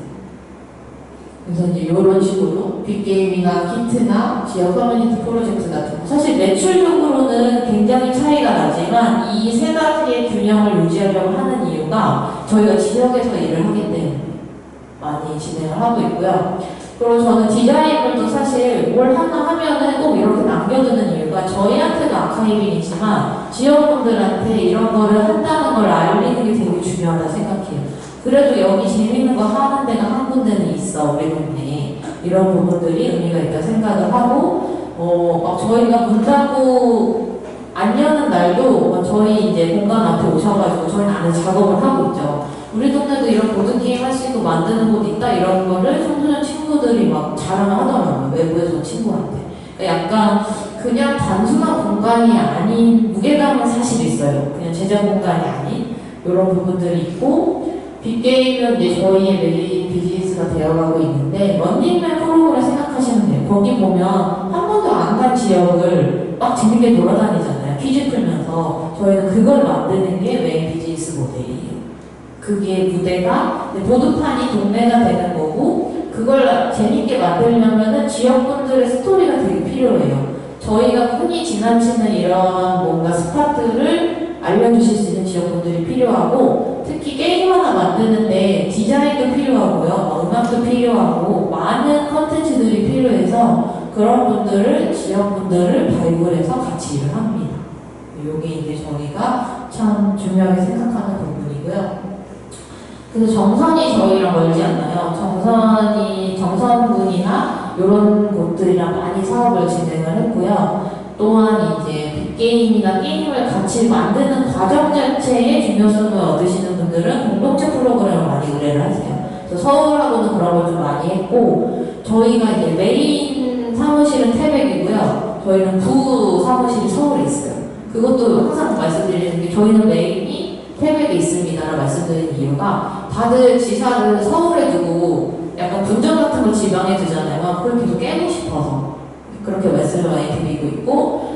그래서 이제 이런 식으로 빅게임이나 키트나 지역 커뮤니티 프로젝트 같은 거, 사실 매출적으로는 굉장히 차이가 나지만 이 세 가지의 균형을 유지하려고 하는 이유가 저희가 지역에서 일을 하기 때문에 많이 진행을 하고 있고요. 그리고 저는 디자인을 또 사실 뭘 하나 하면은 꼭 이렇게 남겨두는 이유가 저희한테도 아카이빙이지만 지역분들한테 이런 거를 한다는 걸 알리는 게 되게 중요하다 생각해요. 그래도 여기 재밌는 거 하는 데가 한 군데는 있어, 우리 동네에. 이런 부분들이 의미가 있다 생각을 하고, 막 저희가 문 닫고 안 여는 날도 저희 이제 공간 앞에 오셔가지고 저희는 안에 작업을 하고 있죠. 우리 동네도 이런 보드게임 할 수 있고 만드는 곳 있다, 이런 거를 청소년 친구들이 막 자랑을 하더라고요. 외부에서 친구한테. 그러니까 약간 그냥 단순한 공간이 아닌 무게감은 사실 있어요. 그냥 제작 공간이 아닌 이런 부분들이 있고, 빅게임은 이제 저희의 메인 비즈니스가 되어가고 있는데, 런닝맨 프로그램 생각하시면 돼요. 거기 보면 한 번도 안 간 지역을 막 재밌게 돌아다니잖아요. 퀴즈 풀면서. 저희는 그걸 만드는 게 메인 비즈니스 모델이에요. 그게 무대가 보드판이 동네가 되는 거고, 그걸 재밌게 만들려면은 지역분들의 스토리가 되게 필요해요. 저희가 흔히 지나치는 이런 뭔가 스팟들을 알려주실 수 있는 지역분들이 필요하고, 특히 게임 하나 만드는데 디자인도 필요하고요, 음악도 필요하고 많은 컨텐츠들이 필요해서 그런 분들을, 지역분들을 발굴해서 같이 일을 합니다. 이게 이제 저희가 참 중요하게 생각하는 부분이고요. 그래서 정선이 저희랑 멀지 않나요? 정선군이나 이런 곳들이랑 많이 사업을 진행을 했고요. 또한 이제 빅게임이나 게임을 같이 만드는 과정 자체의 중요성을 얻으시는 분들은 공동체 프로그램을 많이 의뢰를 하세요. 그래서 서울하고는 그런 걸 좀 많이 했고, 저희가 이제 메인 사무실은 태백이고요. 저희는 부 사무실이 서울에 있어요. 그것도 항상 말씀드리는 게, 저희는 메인이 태백에 있습니다라고 말씀드리는 이유가, 다들 지사를 서울에 두고 약간 분전 같은 거 지방에 두잖아요. 그걸 계속 깨고 싶어서 그렇게 말씀을 많이 드리고 있고,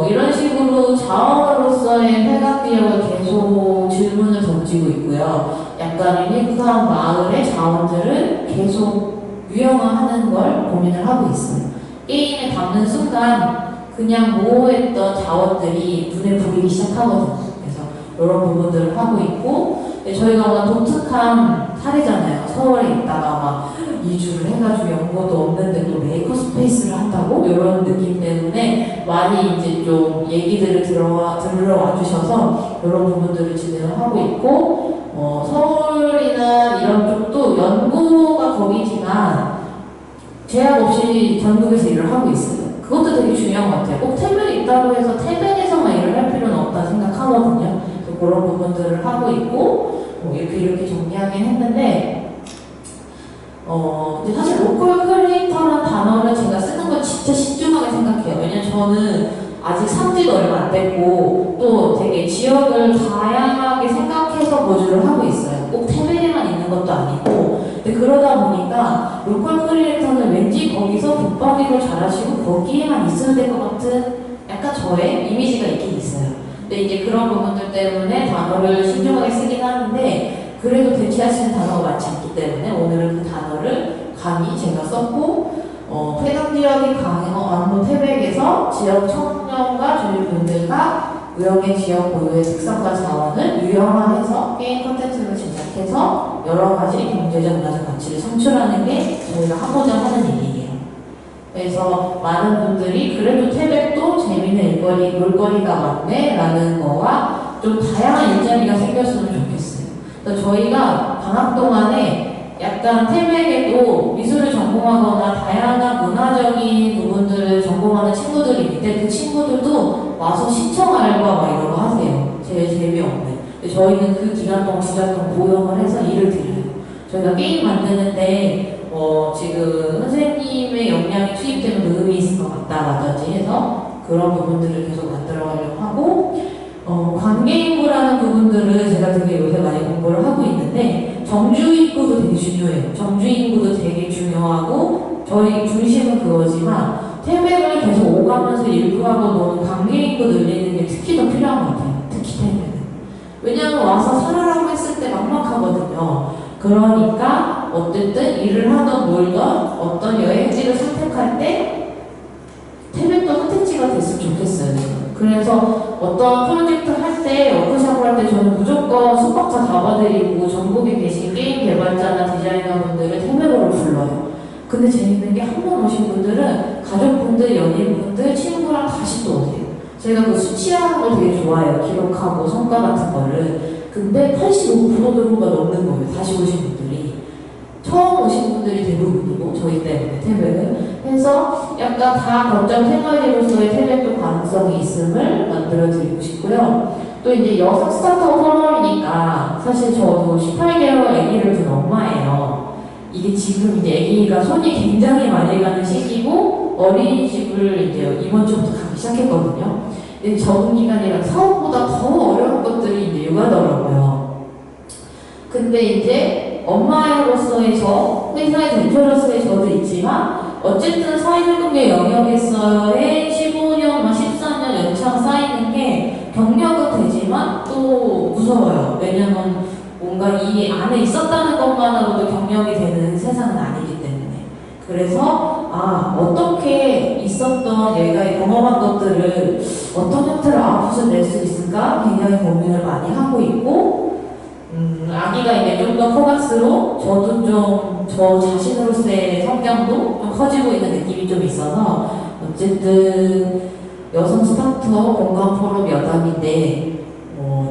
이런 식으로 자원으로서의 회각기역을 계속 질문을 던지고 있고요. 약간 유니크한 마을의 자원들을 계속 유형화하는 걸 고민을 하고 있어요. 게임에 담는 순간 그냥 모호했던 자원들이 눈에 보이기 시작하거든요. 그래서 이런 부분들을 하고 있고, 저희가 워낙 독특한 사례잖아요. 서울에 있다가 막 이주를 해가지고 연고도 없는데 또 메이커 스페이스를 한다고? 이런 느낌 때문에 많이 이제 좀 얘기들을 들으러 와주셔서 이런 부분들을 진행을 하고 있고, 서울이나 이런 쪽도 연구가 거기지만 제약 없이 전국에서 일을 하고 있어요. 그것도 되게 중요한 것 같아요. 꼭 태백에 있다고 해서 태백에서만 일을 할 필요는 없다 생각하거든요. 그런 부분들을 하고 있고, 이렇게 정리하긴 했는데, 근데 사실 로컬 크리에이터라는 단어를 제가 쓰는 걸 진짜 신중하게 생각해요. 왜냐면 저는 아직 산지도 얼마 안 됐고, 또 되게 지역을 다양하게 생각해서 거주를 하고 있어요. 꼭 태백에만 있는 것도 아니고. 근데 그러다 보니까 로컬 크리에이터는 왠지 거기서 붙박이를 잘하시고 거기에만 있어야 될 것 같은 약간 저의 이미지가 있긴 있어요. 근데 이제 그런 부분들 때문에 단어를 신중하게 쓰긴 하는데, 그래도 대체할 수 있는 단어가 많지 않기 때문에 오늘은 그 단어를 감히 제가 썼고, 해당 지역이 강원 태백에서 지역 청년과 주민분들과 무역의 지역 고유의 특성과 자원을 유형화해서 게임 콘텐츠를 제작해서 여러 가지 경제적 문화적 가치를 창출하는 게 저희가 하고자 하는 일이에요. 그래서 많은 분들이 그래도 태백도 재미있는 놀거리가 많네 라는 거와 좀 다양한 일자리가 생겼으면 좋겠어요. 그래서 저희가 방학 동안에 약간 태백에도 미술을 전공하거나 다양한 문화적인 부분들을 전공하는 친구들이 있는데 그 친구들도 와서 시청 알바 막 이런 거 하세요. 제일 재미없는. 근데 저희는 그 기간 동안 주간 동안 고용을 해서 일을 드려요. 저희가 게임 만드는데 지금 선생님의 역량이 투입되면 의미 있을 것 같다라든지 해서 그런 부분들을 계속 만들어가려고 하고, 관계인구라는 부분들을 제가 되게 요새 많이 공부를 하고 있는데, 정주인구도 되게 중요해요. 정주인구도 되게 중요하고, 저희 중심은 그거지만, 태백을 계속 오가면서 일구하고 노는 관계인구 늘리는 게 특히 더 필요한 것 같아요. 특히 태백은. 왜냐하면 와서 살아라고 했을 때 막막하거든요. 그러니까, 어쨌든 일을 하던 놀던 어떤 여행지를 선택할 때, 태백도 선택지가 됐으면 좋겠어요. 그래서 어떤 프로젝트 할 때, 워크숍을 할 때 저는 무조건 숙박자 잡아드리고 전국에 계신 게임 개발자나 디자이너분들을 태백으로 불러요. 근데 재밌는 게 한 번 오신 분들은 가족분들, 연인분들, 친구랑 다시 또 오세요. 제가 그 수치하는 걸 되게 좋아해요. 기록하고 성과 같은 거를. 근데 85%가 넘는 거예요. 다시 오신 분들이. 처음 오신 분들이 대부분이고 저희 때문에 태백은. 그래서 약간 다 거점 생활로서의 태백도 가능성이 있음을 만들어드리고 싶고요. 또 이제 여성 스타트업 포럼이니까 사실 저도 18개월 아기를 둔 엄마예요. 이게 지금 이제 아기가 손이 굉장히 많이 가는 시기고 어린이집을 이제 이번 주부터 가기 시작했거든요. 근데 적응 기간이랑 사업보다 더 어려운 것들이 이제 육아더라고요. 근데 이제 엄마로서의 저, 회사의 대표로서의 저도 있지만 어쨌든 사회적응의 영역에서의 15년, 14년 연차가 쌓이는 게 경력은 되지만 또 무서워요. 왜냐면 뭔가 이 안에 있었다는 것만으로도 경력이 되는 세상은 아니기 때문에. 그래서 어떻게 있었던 얘가 경험한 것들을 어떤 형태로 아웃풋을 낼 수 있을까 굉장히 고민을 많이 하고 있고, 아기가 이제 좀 더 커갈수록 저도 좀 저 자신으로서의 성장도 좀 커지고 있는 느낌이 좀 있어서, 어쨌든 여성 스타트업 공감 포럼 여담인데,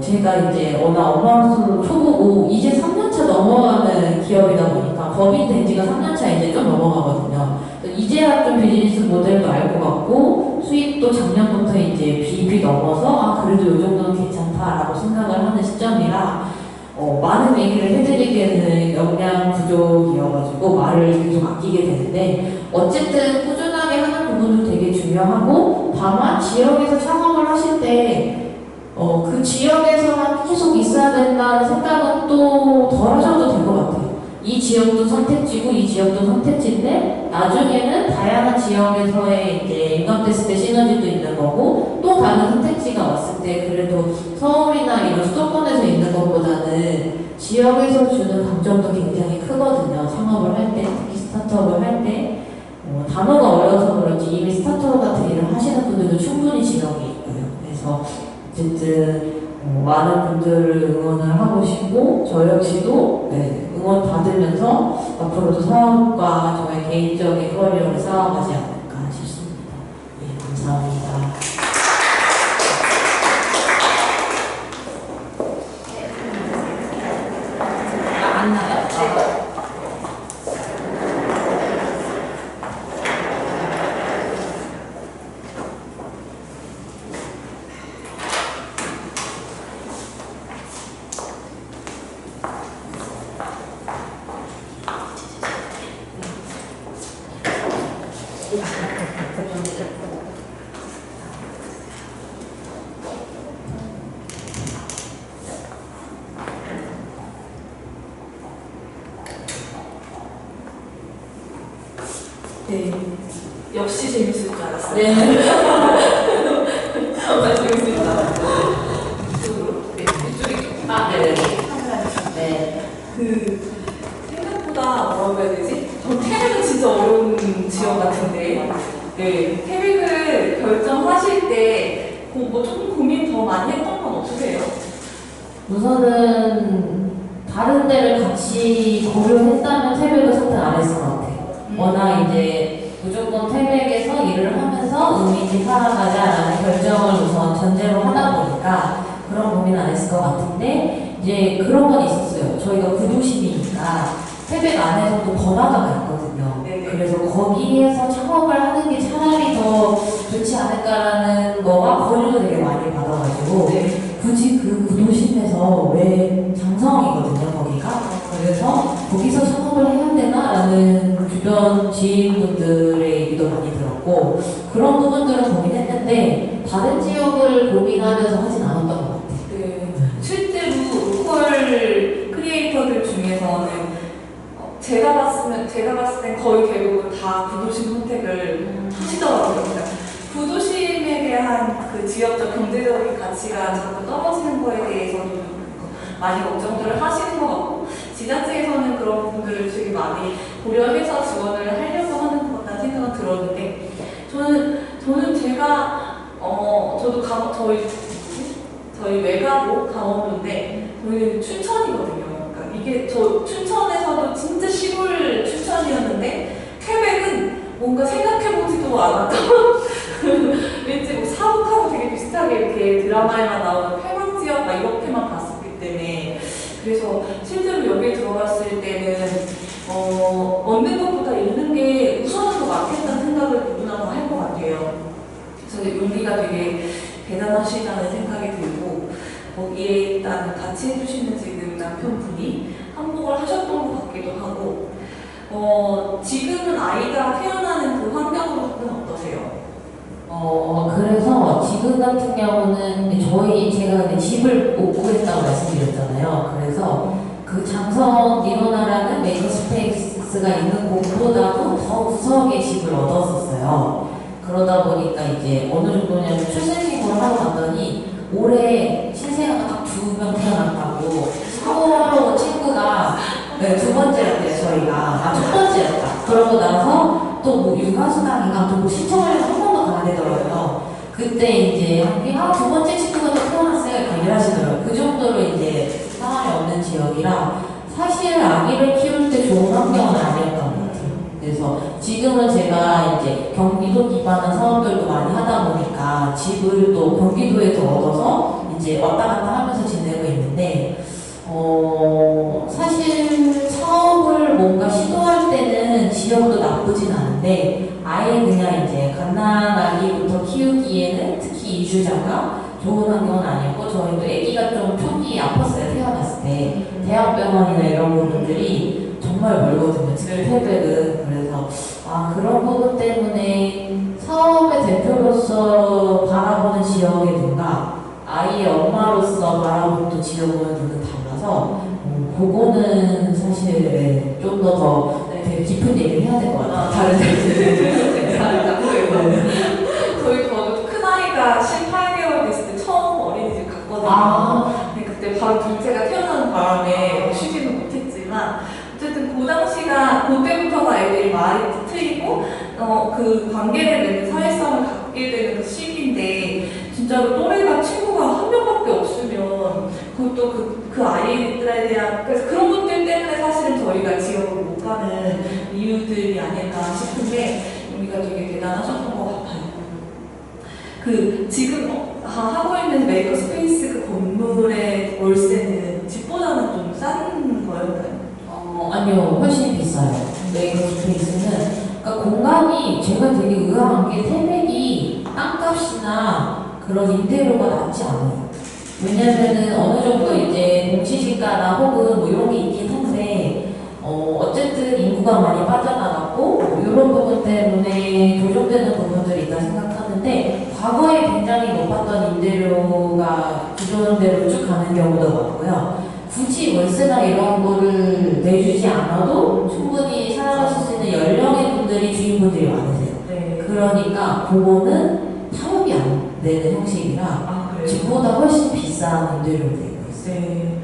제가 이제 엄마로서 초보고 이제 3년차 넘어가는 기업이다 보니까 법인 된 지가 3년차 이제 좀 넘어가거든요. 이제야 좀 비즈니스 모델도 알 것 같고 수익도 작년부터 이제 비입이 넘어서 그래도 이 정도는 괜찮다라고 생각을 하는 시점이라 많은 얘기를 해드리기에는 역량 부족이어가지고 말을 계속 아끼게 되는데, 어쨌든 꾸준하게 하는 부분도 되게 중요하고, 다만 지역에서 창업을 하실 때 그 지역에서만 계속 있어야 된다는 생각은 또 덜 하셔도 될 것 같아요. 이 지역도 선택지고 이 지역도 선택지인데 나중에는 다양한 지역에서의 이제 인감됐을 때 시너지도 있는 거고, 또 다른 선택지가 왔을 때 그래도 서울이나 이런 수도권에서 있는 것보다는 지역에서 주는 강점도 굉장히 크거든요. 창업을 할 때, 특히 스타트업을 할 때. 단어가 어려서 그런지 이미 스타트업 같은 일을 하시는 분들도 충분히 지역에 있고요. 그래서 어쨌든 많은 분들을 응원을 하고 싶고, 저 역시도 응원 받으면서 앞으로도 사업과 저의 개인적인 커리어를 쌓아가지 않을까 싶습니다. 감사합니다. 맞나요? 네, 역시 재밌을 줄 알았어요. 네. 정말 재밌을 줄 알았어요. 이쪽으로, 네, 이쪽에 아, 네네. 카메라 주시면. 네. 그 생각보다 뭐라고 해야 되지? 저 태백은 진짜 어려운 지역 같은데, 네, 태백을 결정하실 때 뭐 조금 고민 더 많이 했던 건 없으세요? 우선은 다른 데를 같이 고려했다면 태백을 선택 안 했을 것 같아요. 워낙 이제 무조건 태백에서 일을 하면서 의미있게 살아가자라는 결정을 우선 전제로 하다 보니까 그런 고민 안 했을 것 같은데 이제 그런 건 있었어요. 저희가 구도심이니까 태백 안에서도 번화가가 있거든요. 네네. 그래서 거기에서 창업을 하는 게 차라리 더 좋지 않을까라는 거가 거리도 되게 많이 받아가지고 네. 굳이 그 구도심에서 왜 장성이거든요, 거기가. 그래서 거기서 창업을 해야 되나라는 주변 지인분들의 얘기도 많이 들었고 그런 부분들은 고민했는데 다른 지역을 고민하면서 하진 않았던 것 같아요. 네. 실제로 로컬 크리에이터들 중에서는 제가 봤을 땐 거의 대부분 다 구도심 선택을 하시더라고요. 그러니까 구도심에 대한 그 지역적 경제적인 가치가 자꾸 떨어지는 거에 대해서도 많이 걱정들을 하시는 것 같고 지자체에서는 그런 부분들을 되게 많이 고려해서 지원을 하려고 하는 것 같다는 생각은 들었는데 저는 제가 저희 외가도 강원도인데 저희는 춘천이거든요. 그러니까 이게 저 춘천에서도 진짜 시골 춘천이었는데 태백은 뭔가 생각해보지도 않았던 왠지 뭐 사북하고 되게 비슷하게 이렇게 드라마에만 나오는 패망지역 막 이렇게만 봤었기 때문에 그래서 실제로 여기에 들어갔을 때는 얻는 것보다 잃는 게 우선은 더 많겠다는 생각을 누구나 다 할 것 같아요. 그래서 용기가 되게 대단하시다는 생각이 들고 거기에 일단 같이 해주시는 지금 남편분이 한복을 하셨던 것 같기도 하고 지금은 아이가 태어나는 그 환경으로는 어떠세요? 그래서 지금 같은 경우는 제가 근데 집을 못 구했다고 말씀드렸잖아요. 그래서 그 장성 니노나라는 메이커 스페이스가 있는 곳보다도 더 구석에 집을 얻었었어요. 그러다 보니까 이제 어느 정도냐면 출생신고를 하러 갔더니 올해 신생아가 딱 2명 태어났다고 사고하러 온 친구가 네, 2번째였대요 저희가. 첫 번째였다. 그러고 나서 또 뭐 육아수당인가 또 신청을 해서 한 번 더 가야 되더라고요. 그때 이제 두 번째 친구가 또 태어났어요. 이렇게 얘기를 하시더라고요. 그 정도로 이제 상황이 없는 지역이라 사실 아기를 키울 때 좋은 환경은 아니었던 것 같아요. 그래서 지금은 제가 이제 경기도 기반한 사업들도 많이 하다 보니까 집을 또 경기도에서 얻어서 이제 왔다 갔다 하면서 지내고 있는데 사실 사업을 뭔가 시도할 때는 지역도 나쁘진 않은데 아예 그냥 이제 갓난아기부터 키우기에는 특히 이주자가 좋은 환경은 아니었고 저희도 아기가 좀 초기에 아팠어요. 태어났을 때 대학병원이나 이런 부분들이 정말 멀거든요. 지금 태백은. 그래서 그런 부분 때문에 사업의 대표로서 바라보는 지역이든가 아이의 엄마로서 바라보는 또 지역은 눈은 달라서 그거는 사실 좀 더 되게 깊은 얘기를 해야 될 것 같아요. 다른 데는. 다른 장소에서 저희 큰 아이가 18개월 됐을 때 처음 어린이집 갔거든요. 근데 그때 바로 둘째가 태어나는 바람에 쉬지는 못했지만 어쨌든 그 당시가 그때부터가 애들이 말이 트이고 그 관계를 맺는 사회성을 갖게 되는 그 시기인데 진짜로 또래가 친구가 한 명밖에 없으면 그것도 그 아이들에 대한 그래서 그런 것들 때문에 사실은 저희가 지역으로 못 가는 이유들이 아닐까 싶은데 우리가 되게 대단하셨던 것 같아요. 그 지금 하고 있는 메이커 스페이스 그 건물의 월세는 집보다는 좀 싼 거였나요? 아니요, 훨씬 비싸요. 메이커 스페이스는. 그러니까 공간이 제가 되게 의아한 게 태백이 땅값이나 그런 임대료가 낮지 않아요. 왜냐면은 어느 정도 이제 공시지가나 혹은 뭐 이런 게 있긴 한데, 어쨌든 인구가 많이 빠져나갔고, 뭐 이런 부분 때문에 중에 조정되는 부분들이 있다 생각하는데 과거에 굉장히 높았던 임대료가 기존대로 쭉 가는 경우도 많고요. 굳이 월세나 이런 거를 내주지 않아도 충분히 살아가실 수 있는 연령의 분들이 주인분들이 많으세요. 네. 그러니까 그거는 타협이 안 되는 형식이라 아, 그래요? 집보다 훨씬 비싼 임대료를 내고 있어요. 네.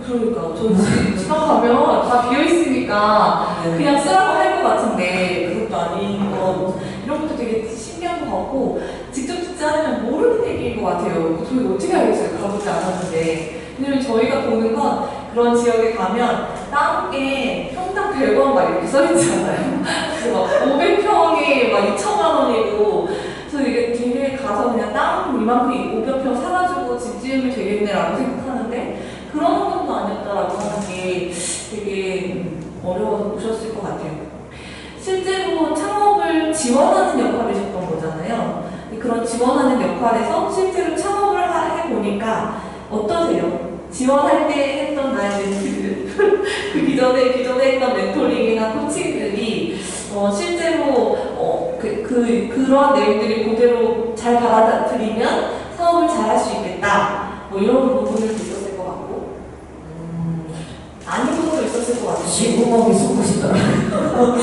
그러니까 저 지금 가면 다 비어 있으니까 그냥 쓰라고 할 것 같은데 그것도 아닌 거 이런 것도 되게 신기한 것 같고 직접 듣지 않으면 모르는 얘기인 것 같아요. 저희 어떻게 알겠어요? 가보지 않았는데. 왜냐면 저희가 보는 건 그런 지역에 가면 땅에 평당 100원 막 이렇게 써있잖아요. 막 500평에 막 2천만 원이고 그래서 이게 되게 가서 그냥 땅 이만큼 500평 사가지고 집 지으면 되겠네라고 생각하는데 그런 정도 아니었다라고 하는 게 되게 어려워서 보셨을 것 같아요. 실제로 창업을 지원하는 역할을 하셨던 거잖아요. 그런 지원하는 역할에서 실제로 창업을 해보니까 어떠세요? 지원할 때 했던 나의 멘트들, 그 기존에 했던 멘토링이나 코칭들이 실제로 그런 내용들이 그대로 잘 받아들이면 사업을 잘 할 수 있겠다. 뭐 이런 부분들도 있었을 것 같고 아닌 부분도 있었을 것 같아요. 쥐구멍이 솟으시더라고요.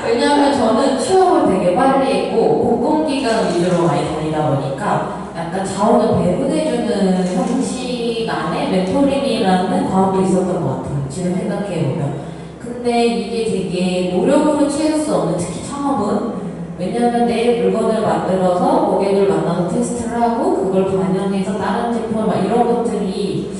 왜냐하면 저는 취업을 되게 빨리 했고 공공기관 위주로 많이 다니다 보니까 약간 자원을 배분해주는 형식 안에 멘토링이라는 과목도 있었던 것 같아요. 지금 생각해보면. 근데 이게 되게 노력으로 채울 수 없는, 특히 창업은 왜냐하면 내 물건을 만들어서 고객을 만나서 테스트를 하고 그걸 반영해서 다른 제품 막 이런 것들이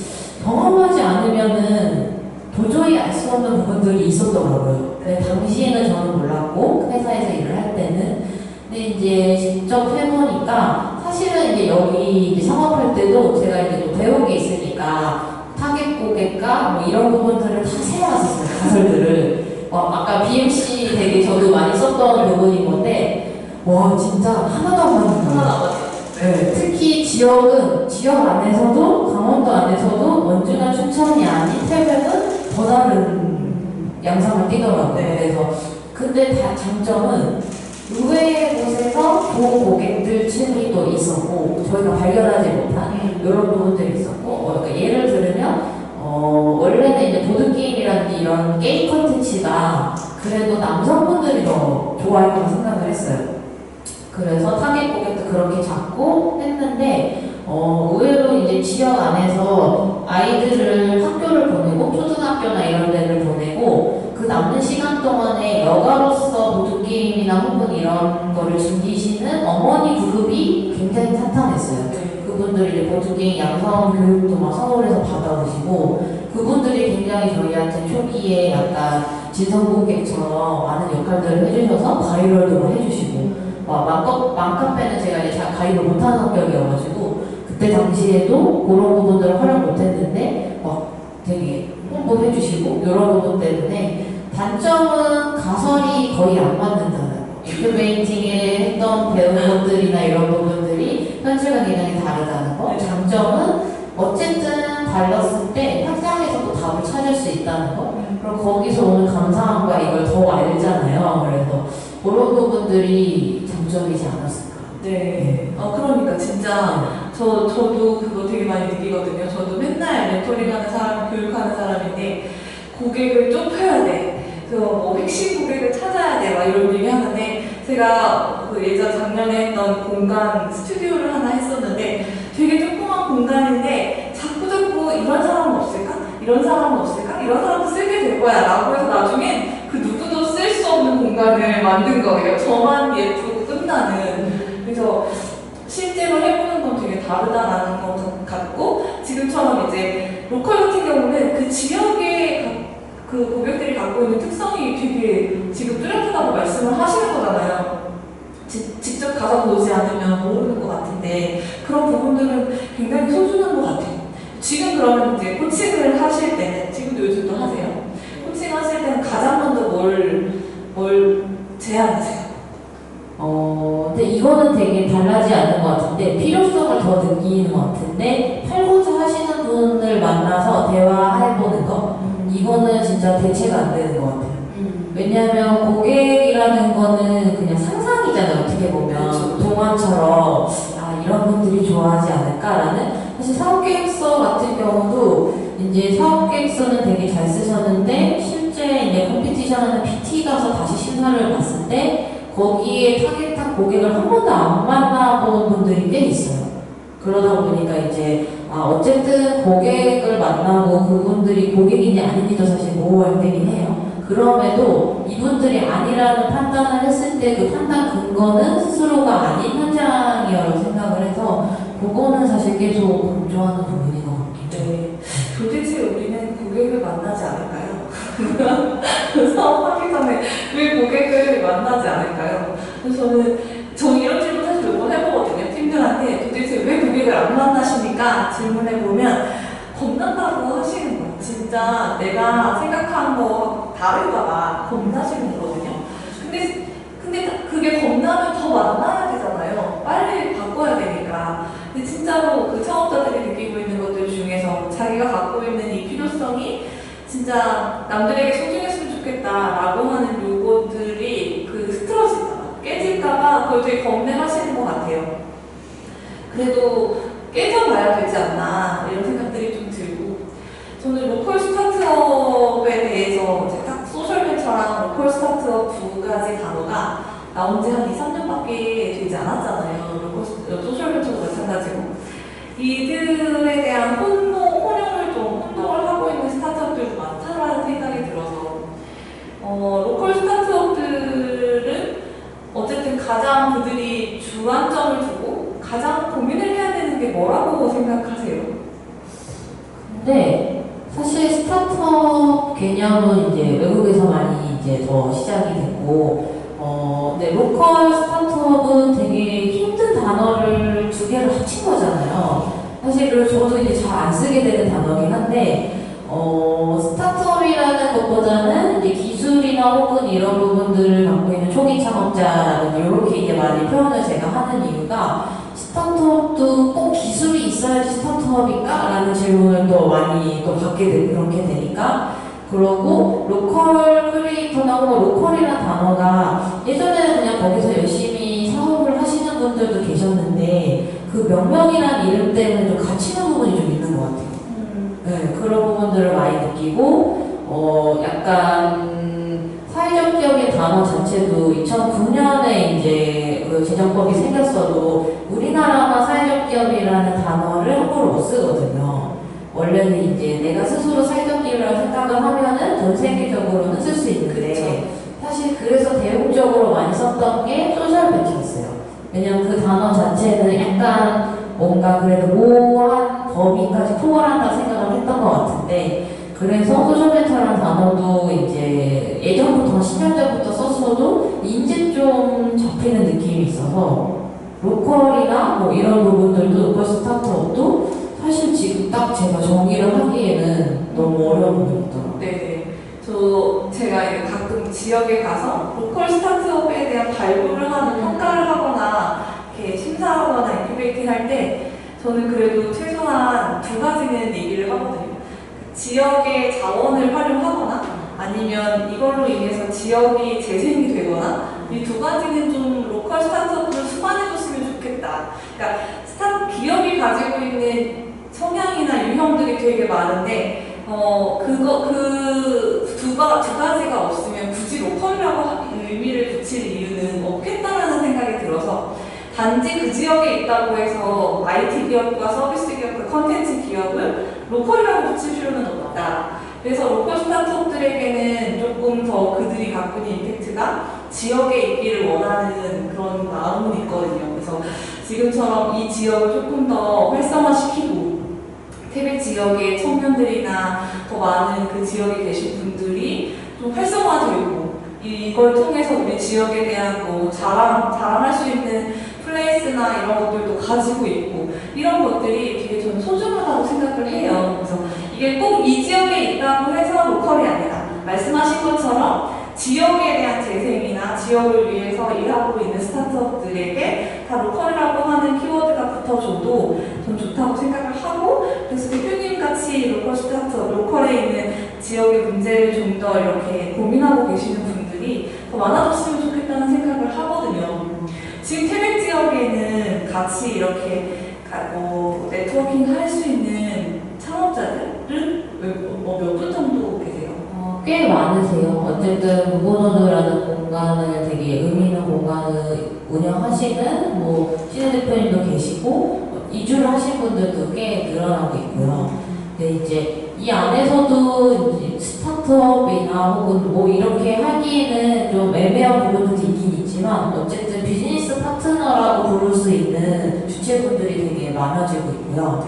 경험하지 않으면은 도저히 알 수 없는 부분들이 있었더라고요. 근데 당시에는 저는 몰랐고 회사에서 일을 할 때는 근데 이제 직접 해보니까 사실은 이제 여기 이제 창업할 때도 제가 이제 또 배운 게 있으니까 타겟 고객과 뭐 이런 부분들을 다 세워놨었어요. 가설들을. 아까 BMC 되게 저도 많이 썼던 부분인 건데 와 진짜 하나도 안 맞는 거예요. 하나도 안 맞죠? 네, 특히 지역은 지역 안에서도 강원도 안에서도 원주나 춘천이 아닌 태백은 더 다른 양상을 띠더라고요. 그래서 근데 다 장점은 의외의 곳에서 좋은 고객들 층이 또 있었고 저희가 발견하지 못한 이런 부분들이 있었고 그러니까 예를 들면 원래는 이제 보드게임이라든지 이런 게임 컨텐츠가 그래도 남성분들이 더 좋아할 거라 생각을 했어요. 그래서 타겟 고객도 그렇게 잡고 했는데 의외로 이제 지역 안에서 아이들을 학교를 보내고 초등학교나 이런 데를 보내고 그 남는 시간 동안에 여가로서 보드게임이나 혹은 이런 거를 즐기시는 어머니 그룹이 굉장히 탄탄했어요. 그분들이 이제 보드게임 양성 교육도 막 서울에서 받아오시고 그분들이 굉장히 저희한테 초기에 약간 진성고객처럼 많은 역할들을 해주셔서 바이럴도 막 해주시고 맘카페는 제가 이제 잘 가입을 못하는 성격이어가지고 그때 당시에도 그런 부분들을 활용 못했는데 막 되게 홍보해주시고 이런 부분 때문에 단점은 가설이 거의 안 맞는다는 거. 인큐베이팅에 했던 배운 것들이나 이런 부분들이 현실과 굉장히 다르다는 거. 장점은 어쨌든 달랐을 때 현장에서도 답을 찾을 수 있다는 거. 그럼 거기서 오는 감사함과 이걸 더 알잖아요. 그래서 그런 부분들이 장점이지 않았을까. 네. 그러니까 진짜 저도 그거 되게 많이 느끼거든요. 저도 맨날 멘토링하는 사람, 교육하는 사람인데 고객을 좁혀야 돼. 뭐 핵심 고객을 찾아야 돼. 막 이런 얘기 하는데 제가 그 예전 작년에 했던 공간 스튜디오를 하나 했었는데 되게 조그만 공간인데 자꾸 이런 사람은 없을까? 이런 사람은 없을까? 이런 사람도 쓰게 될 거야. 라고 해서 나중엔 그 누구도 쓸 수 없는 공간을 만든 거예요. 저만 예쁘고 끝나는. 그래서 실제로 해보는 건 되게 다르다라는 것 같고 지금처럼 이제 로컬 같은 경우는 그 지역의 그 고객들이 갖고 있는 특성이 되게 지금 뚜렷하다고 말씀을 하시는 거잖아요. 직접 가서 보지 않으면 모르는 것 같은데 그런 부분들은 굉장히 소중한 것 같아요. 지금 그러면 이제 코칭을 하실 때는 지금도 요즘도 하세요. 코칭 하실 때는 가장 먼저 뭘 제안하세요? 근데 이거는 되게 달라지지 않는 것 같은데 필요성을 더 느끼는 것 같은데 팔고자 하시는 분을 만나서 대화해보는 거 이거는 진짜 대체가 안 되는 것 같아요. 왜냐하면 고객이라는 거는 그냥 상상이 것처럼 이런 분들이 좋아하지 않을까라는 사실 사업계획서 같은 경우도 이제 사업계획서는 되게 잘 쓰셨는데 실제 이제 컴피티션하는 PT 가서 다시 심사를 봤을 때 거기에 타겟한 고객을 한 번도 안 만나본 분들이 꽤 있어요. 그러다 보니까 이제 어쨌든 고객을 만나고 그분들이 고객인지 아닌지도 사실 모호할 때긴 해요. 그럼에도 이분들이 아니라는 판단을 했을 때 그 판단 근거는 스스로가 아닌 현장이라고 생각을 해서 그거는 사실 계속 강조하는 부분인 것 같긴 해요. 네. 도대체 우리는 고객을 만나지 않을까요? 사업하기 전에 왜 고객을 만나지 않을까요? 그래서 저는 이런 질문 사실 몇 번 해보거든요. 팀들한테 도대체 왜 고객을 안 만나십니까? 질문해보면 겁난다고 하시는 거예요. 진짜 내가 생각한 거 다를까봐 겁나시는 거거든요. 근데 그게 겁나면 더 만나야 되잖아요. 빨리 바꿔야 되니까. 근데 진짜로 그 창업자들이 느끼고 있는 것들 중에서 자기가 갖고 있는 이 필요성이 진짜 남들에게 소중했으면 좋겠다라고 하는 요것들이 그 스트러질까봐, 깨질까봐 그걸 되게 겁내하시는 것 같아요. 그래도 깨져봐야 되지 않나 이런 생각들이 좀 들고, 저는 로컬 스타트업에 대해서 딱 소셜벤처랑 로컬 스타트업 두 가지 단어가 나온 지 한 2, 3년밖에 되지 않았잖아요. 소셜벤처도 마찬가지고. 이들에 대한 혼동을 하고 있는 스타트업들도 많다라는 생각이 들어서, 로컬 스타트업들은 어쨌든 가장 그들이 주안점을 두고 가장 고민을 해야 되는 게 뭐라고 생각하세요? 근데 사실 스타트업 개념은 이제 외국에서 많이 이제 더 시작이 됐고, 근데 로컬 스타트업은 되게 힘든 단어를 두 개를 합친 거잖아요. 사실 그래서 저도 이제 잘 안 쓰게 되는 단어긴 한데, 스타트업이라는 것보다는 이제 기술이나 혹은 이런 부분들을 갖고 있는 초기 창업자라는 이렇게 이제 많이 표현을 제가 하는 이유가, 스타트업도 꼭 기술이 있어야지 스타트업인가? 라는 질문을 또 많이 또 받게 되고 그렇게 되니까, 그러고 로컬 크리에이터나 혹은 로컬이라는 단어가 예전에는 그냥 거기서 열심히 사업을 하시는 분들도 계셨는데 그 명명이라는 이름 때문에 좀 갇히는 부분이 좀 있는 것 같아요. 네, 그런 부분들을 많이 느끼고, 약간 사회적 기업의 단어 자체도 2009년에 이제 그 제정법이 생겼어도 우리나라만 사회적 기업이라는 단어를 함부로 못 쓰거든요. 원래는 이제 내가 스스로 사회적 기업이라고 생각을 하면은 전 세계적으로는 쓸 수 있는데, 사실 그래서 대용적으로 많이 썼던 게 소셜 벤처였어요. 왜냐면 그 단어 자체는 약간 뭔가 그래도 모호한 범위까지 포괄한다 생각을 했던 것 같은데, 그래서 소셜벤처라는 단어도 이제 예전부터 10년 전부터 썼어도 이제 좀 잡히는 느낌이 있어서 로컬이나 뭐 이런 부분들도 로컬 스타트업도 사실 지금 딱 제가 정의를 하기에는 너무 어려운 부분이 있더라고요. 네네. 제가 이제 가끔 지역에 가서 로컬 스타트업에 대한 발굴을 하는 평가를 하거나 이렇게 심사하거나 인큐베이팅 할 때 저는 그래도 최소한 두 가지는 얘기를 하거든요. 지역의 자원을 활용하거나 아니면 이걸로 인해서 지역이 재생이 되거나 이 두 가지는 좀 로컬 스타트업을 수반해줬으면 좋겠다. 그러니까 기업이 가지고 있는 성향이나 유형들이 되게 많은데 두 가지가 없으면 굳이 로컬이라고 의미를 붙일 이유는 없겠다라는 생각이 들어서, 단지 그 지역에 있다고 해서 IT 기업과 서비스 기업과 컨텐츠 기업을 로컬이라고 붙일 필요는 없다. 그래서 로컬 스타트업들에게는 조금 더 그들이 갖고 있는 임팩트가 지역에 있기를 원하는 그런 마음은 있거든요. 그래서 지금처럼 이 지역을 조금 더 활성화시키고 태백 지역의 청년들이나 더 많은 그 지역에 계신 분들이 좀 활성화되고 이걸 통해서 우리 지역에 대한 뭐 자랑할 수 있는 플레이스나 이런 것들도 가지고 있고 이런 것들이 되게 저는 소중하다고 생각을 해요. 그래서 이게 꼭 이 지역에 있다고 해서 로컬이 아니라 말씀하신 것처럼 지역에 대한 재생이나 지역을 위해서 일하고 있는 스타트업들에게 다 로컬이라고 하는 키워드가 붙어줘도 전 좋다고 생각을 하고, 그래서 대표님 같이 로컬 스타트업, 로컬에 있는 지역의 문제를 좀 더 이렇게 고민하고 계시는 분들이 더 많아졌으면 좋겠다는 생각을 하거든요. 지금 태백 지역에는 같이 이렇게 네트워킹 할 수 있는 창업자들은 몇 분 정도 계세요? 꽤 많으세요. 어쨌든 무보노드라는 공간을 되게 의미 있는 공간을 운영하시는 신혜 대표님도 계시고 이주를 하신 분들도 꽤 늘어나고 있고요. 근데 이제 이 안에서도 이제 스타트업이나 혹은 이렇게 하기에는 좀 애매한 부분도 있긴 있지만 어쨌든 비즈니스 파트너라고 부를 수 있는 주체분들이 되게 많아지고 있고요.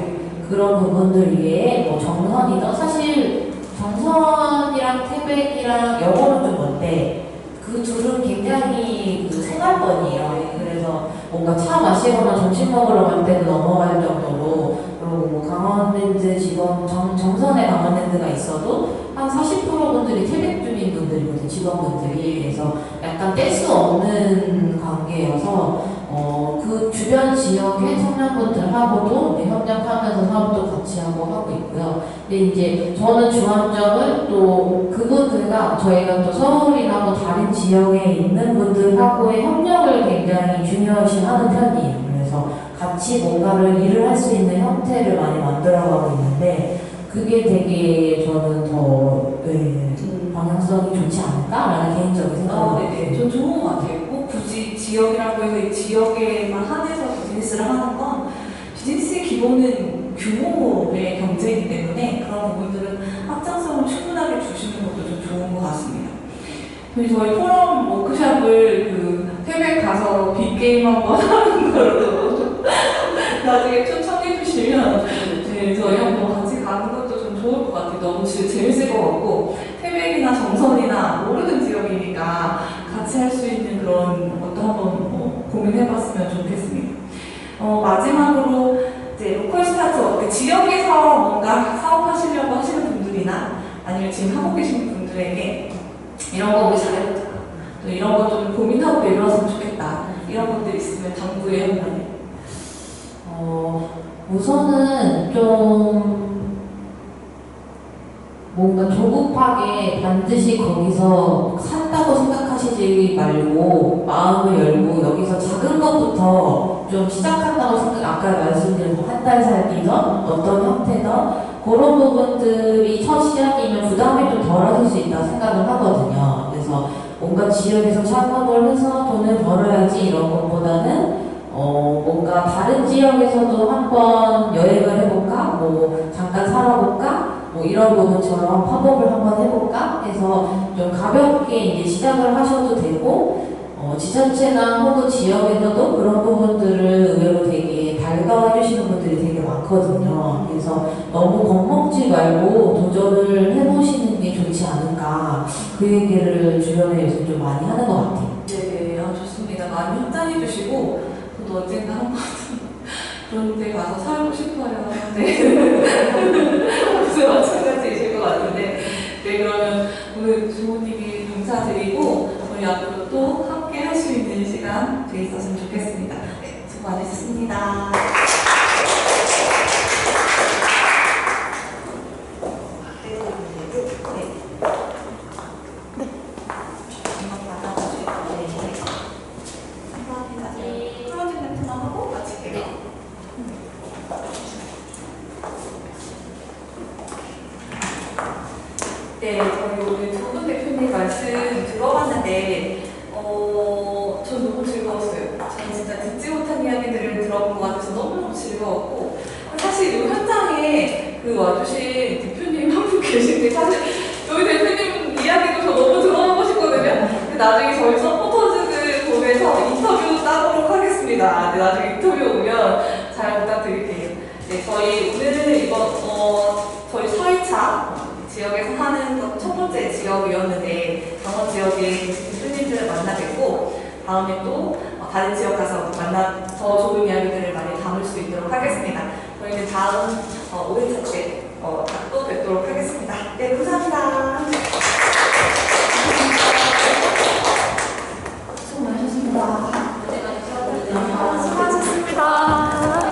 그런 부분들 위에 정선이든 사실 정선이랑 태백이랑 영어는 좀 뭔데 그 둘은 굉장히 생활권이에요. 그래서 뭔가 차 마시거나 점심 먹으러 갈 때도 넘어갈 정도로 그리고 강원랜드 직원 정선에 강원랜드가 있어도 한 40%분들이 태백 주민 분들이거든요. 직원분들이. 그래서 약간 뗄 수 없는 관계여서 그 주변 지역의 청년분들하고도 협력하면서 사업도 같이 하고 있고요. 근데 이제 저는 중앙점은 또 그분들과 저희가 또 서울이나 다른 지역에 있는 분들하고의 협력을 굉장히 중요시 하는 편이에요. 그래서 같이 뭔가를 일을 할 수 있는 형태를 많이 만들어가고 있는데 그게 되게 저는 더 방향성이 좋지 않을까라는 개인적인 생각을 네, 저 좋은 것 같아요. 꼭 굳이 지역이라고 해서 이 지역에만 한해서 비즈니스를 하는 건 비즈니스의 기본은 규모의 경제이기 때문에 그런 부분들은 확장성을 충분하게 주시는 것도 좀 좋은 것 같습니다. 저희 포럼 워크숍을 태백 가서 빅게임 한번 하는 걸로 나중에 초청해 주시면 저희 한번 같이 가는 것도 좀 좋을 것 같아요. 너무 재밌을 것 같고 태백이나 정선이나 모르는 지역이니까 같이 할 수 있는 그런 것도 한번 고민해봤으면 좋겠습니다. 마지막으로 이제 로컬 스타트업 지역에서 뭔가 사업하시려고 하시는 분들이나 아니면 지금 하고 계신 분들에게 이런 거 우리 잘해보자, 또 이런 거 좀 고민하고 내려왔으면 좋겠다, 이런 것들 있으면 당부에 한마디. 우선은 좀 뭔가 조급하게 반드시 거기서 산다고 생각하시지 말고 마음을 열고 여기서 작은 것부터 좀 시작한다고 아까 말씀드린 한 달 살기든 어떤 형태든 그런 부분들이 첫 시작이면 부담이 좀 덜하실 수 있다고 생각을 하거든요. 그래서 뭔가 지역에서 창업을 해서 돈을 벌어야지 이런 것보다는 뭔가 다른 지역에서도 한번 여행을 해볼까? 잠깐 살아볼까? 이런 부분처럼 팝업을 한번 해볼까? 해서 좀 가볍게 이제 시작을 하셔도 되고, 지자체나 혹은 지역에서도 그런 부분들을 의외로 되게 달가워 주시는 분들이 되게 많거든요. 그래서 너무 겁먹지 말고 도전을 해보시는 게 좋지 않을까. 그 얘기를 주변에 요즘 좀 많이 하는 것 같아요. 네, 좋습니다. 많이 협찬해 주시고, 저도 언젠가 한번 그런 데 가서 살고 싶어요. 네. 무슨 마찬가지이실 것 같은데. 네, 그러면 오늘 주호님이 감사드리고, 저희 앞으로 또 함께 할 수 있는 시간 돼 있었으면 좋겠습니다. 네, 수고 많으셨습니다. 네, 저희 오늘 두 분 대표님 말씀 들어봤는데, 전 너무 즐거웠어요. 저는 진짜 듣지 못한 이야기들을 들어본 것 같아서 너무너무 즐거웠고, 사실 이 현장에 와주신 대표님 한 분 계신데, 사실 저희 대표님 이야기도 저 너무 들어보고 싶거든요. 근데 나중에 저희 서포터즈들 보내서 인터뷰 따도록 하겠습니다. 네, 나중에 인터뷰 오면 잘 부탁드릴게요. 네, 저희 오늘 저희 4회차 지역에서 하는 첫 번째 지역이었는데 강원 지역에 계신 대표님들을 만나 뵙고 다음에 또 다른 지역 가서 더 좋은 이야기들을 많이 담을 수 있도록 하겠습니다. 저희는 다음 5회차 때 또 뵙도록 하겠습니다. 네, 감사합니다. 수고 많으셨습니다.